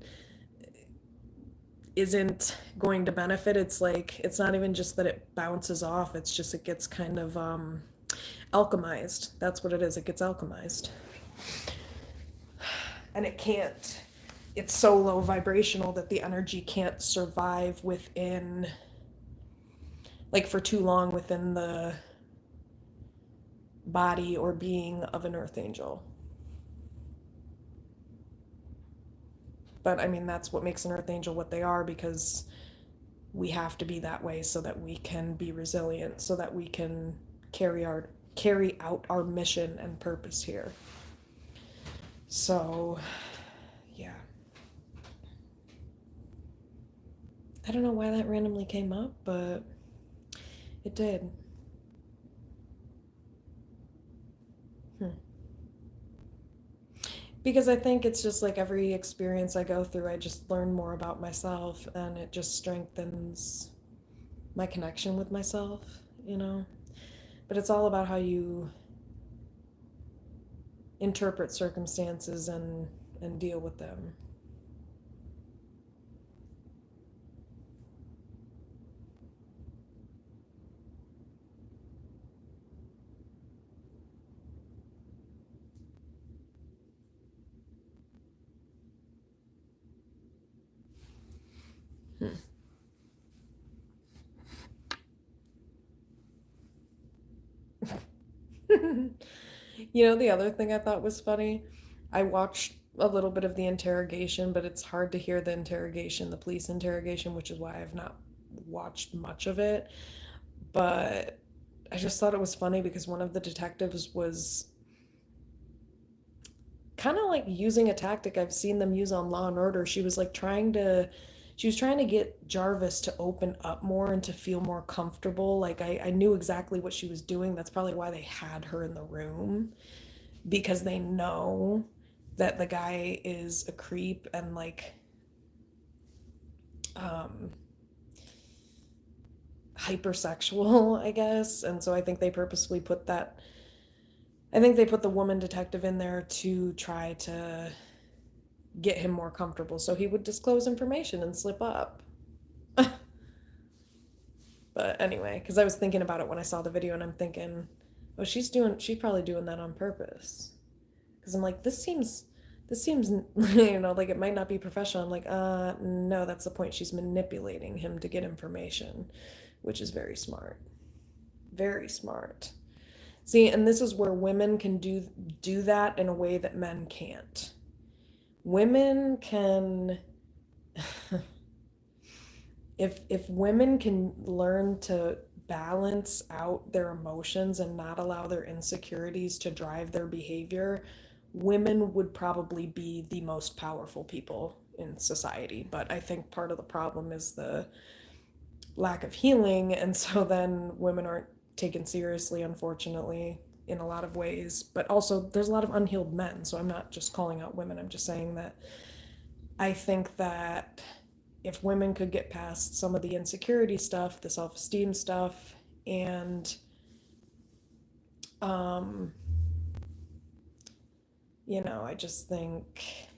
isn't going to benefit. It's like it's not even just that it bounces off. It's just it gets kind of alchemized. That's what it is. It gets alchemized. And it can't, it's so low vibrational that the energy can't survive within, like for too long within the body or being of an earth angel. But I mean, that's what makes an earth angel what they are, because we have to be that way so that we can be resilient, so that we can carry out our mission and purpose here. So, yeah. I don't know why that randomly came up, but it did. Because I think it's just like every experience I go through, I just learn more about myself and it just strengthens my connection with myself, you know? But it's all about how you interpret circumstances and deal with them. You know, the other thing I thought was funny, I watched a little bit of the interrogation, but it's hard to hear the interrogation, the police interrogation, which is why I've not watched much of it. But I just thought it was funny because one of the detectives was kind of like using a tactic I've seen them use on Law and Order. She was trying to get Jarvis to open up more and to feel more comfortable. Like I knew exactly what she was doing. That's probably why they had her in the room, because they know that the guy is a creep and like um hypersexual, I guess. And so I think they purposefully put that, I think they put the woman detective in there to try to get him more comfortable so he would disclose information and slip up. But anyway, because I was thinking about it when I saw the video and I'm thinking, oh, she's probably doing that on purpose. Because I'm like, this seems, like it might not be professional. I'm like, no, that's the point. She's manipulating him to get information, which is very smart. Very smart. See, and this is where women can do that in a way that men can't. Women can if women can learn to balance out their emotions and not allow their insecurities to drive their behavior, women would probably be the most powerful people in society. But I think part of the problem is the lack of healing, and so then women aren't taken seriously, unfortunately, in a lot of ways. But also, there's a lot of unhealed men, so I'm not just calling out women, I'm just saying that I think that if women could get past some of the insecurity stuff, the self esteem stuff, and, um, I just think,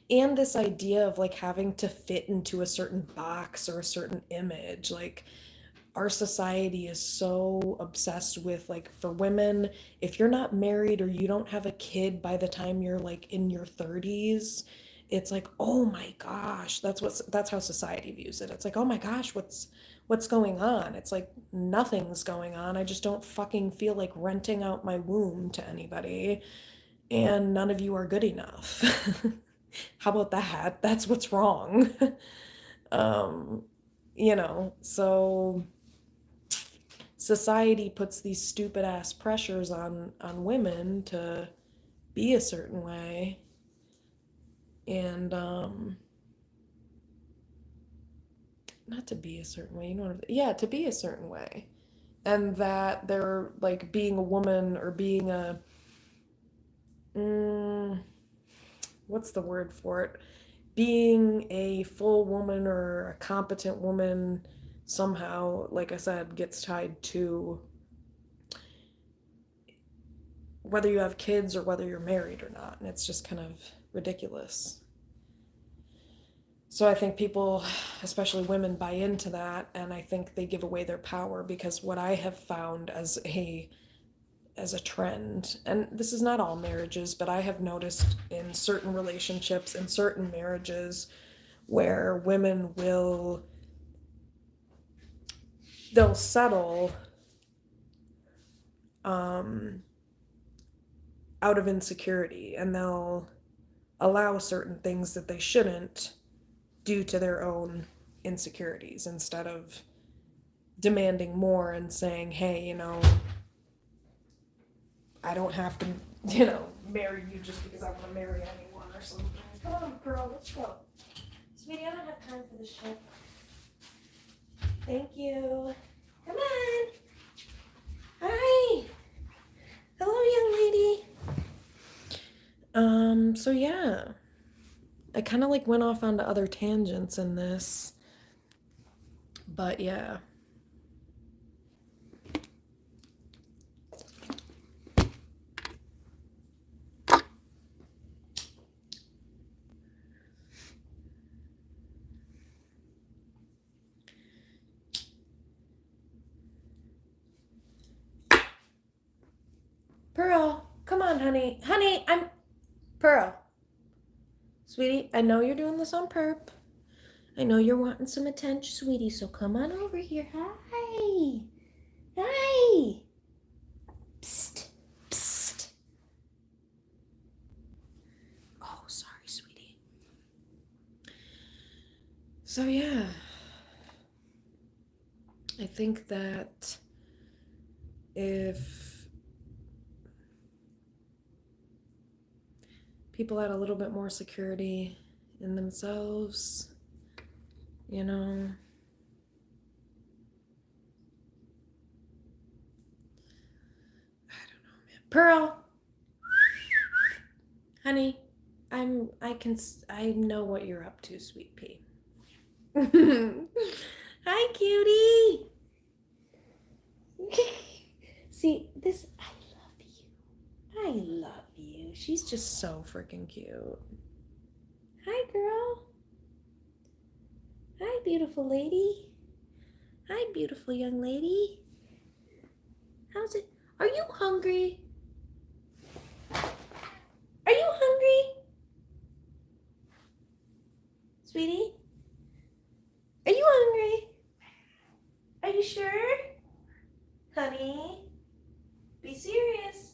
and this idea of like having to fit into a certain box or a certain image, like our society is so obsessed with, like, for women, if you're not married or you don't have a kid by the time you're like in your 30s, it's like, oh my gosh, that's how society views it. It's like, oh my gosh, what's going on? It's like nothing's going on. I just don't fucking feel like renting out my womb to anybody, and none of you are good enough. How about that? That's what's wrong. um so society puts these stupid ass pressures on women to be a certain way, and not to be a certain way, yeah, to be a certain way, and that they're like being a woman or being a mm, what's the word for it, being a full woman or a competent woman somehow, like I said, gets tied to whether you have kids or whether you're married or not. And it's just kind of ridiculous. So I think people, especially women, buy into that, and I think they give away their power, because what I have found as a trend, and this is not all marriages, but I have noticed in certain relationships, in certain marriages, where women they'll settle um, out of insecurity, and they'll allow certain things that they shouldn't due to their own insecurities, instead of demanding more and saying, hey, I don't have to, marry you just because I want to marry anyone or something. Come on, girl, let's go. Sweetie, I don't have time for this shit. Thank you. Come on. Hi. Hello, young lady. So yeah. I kind of like went off onto other tangents in this. But yeah. Pearl, come on, honey. Honey, Pearl. Sweetie, I know you're doing this on perp. I know you're wanting some attention, sweetie, so come on over here. Hi. Hi. Psst. So yeah, I think that if people had a little bit more security in themselves, you know, I don't know, man. Pearl, honey, I know what you're up to, sweet pea. Hi, cutie. See, this, I love you. She's just so freaking cute. Hi, girl. Hi, beautiful lady. Hi, beautiful young lady. How's it? Are you hungry? Are you hungry? Sweetie? Are you hungry? Are you sure? Honey? Be serious.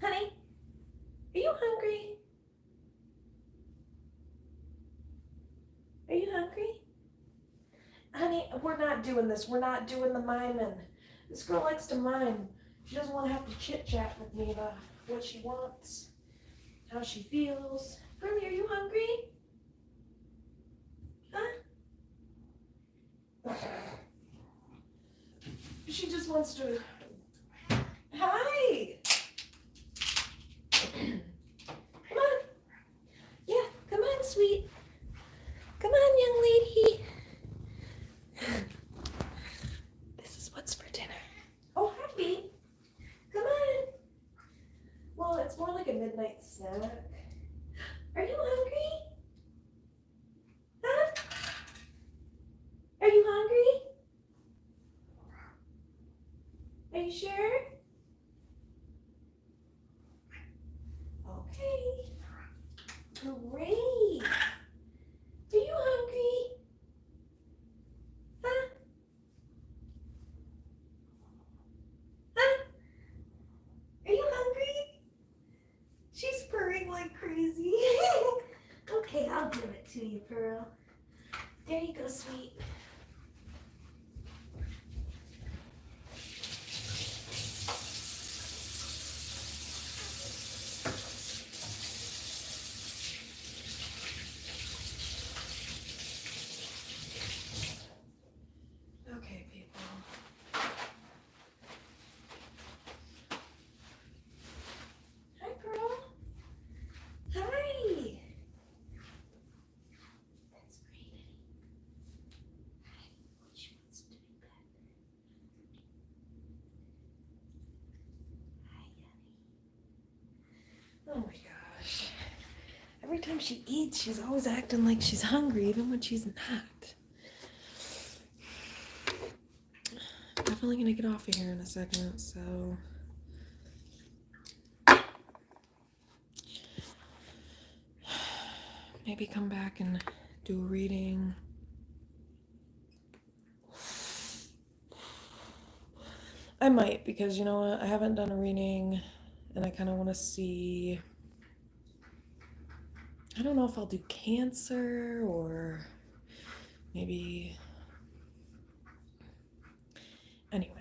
Honey? Are you hungry? Are you hungry? Honey, we're not doing this. We're not doing the miming. This girl likes to mime. She doesn't want to have to chit-chat with me about what she wants, how she feels. Pearlie, are you hungry? Huh? She just wants to... Hi! Come on. Yeah, come on, sweet. Come on, young lady. This is what's for dinner. Oh, happy. Come on. Well, it's more like a midnight snack. Are you hungry? Huh? Are you hungry? Are you sure? Okay. Great. Are you hungry? Huh? Huh? Are you hungry? She's purring like crazy. Okay, I'll give it to you, Pearl. There you go, sweet. Okay, people. Hi, Pearl. Hi. That's great. She wants to be back. Hi, honey. Oh my gosh. Every time she eats, she's always acting like she's hungry, even when she's not. Definitely gonna get off of here in a second, so... Maybe come back and do a reading. I might, because you know what? I haven't done a reading, and I kind of want to see... I don't know if I'll do Cancer, or maybe... Anyway.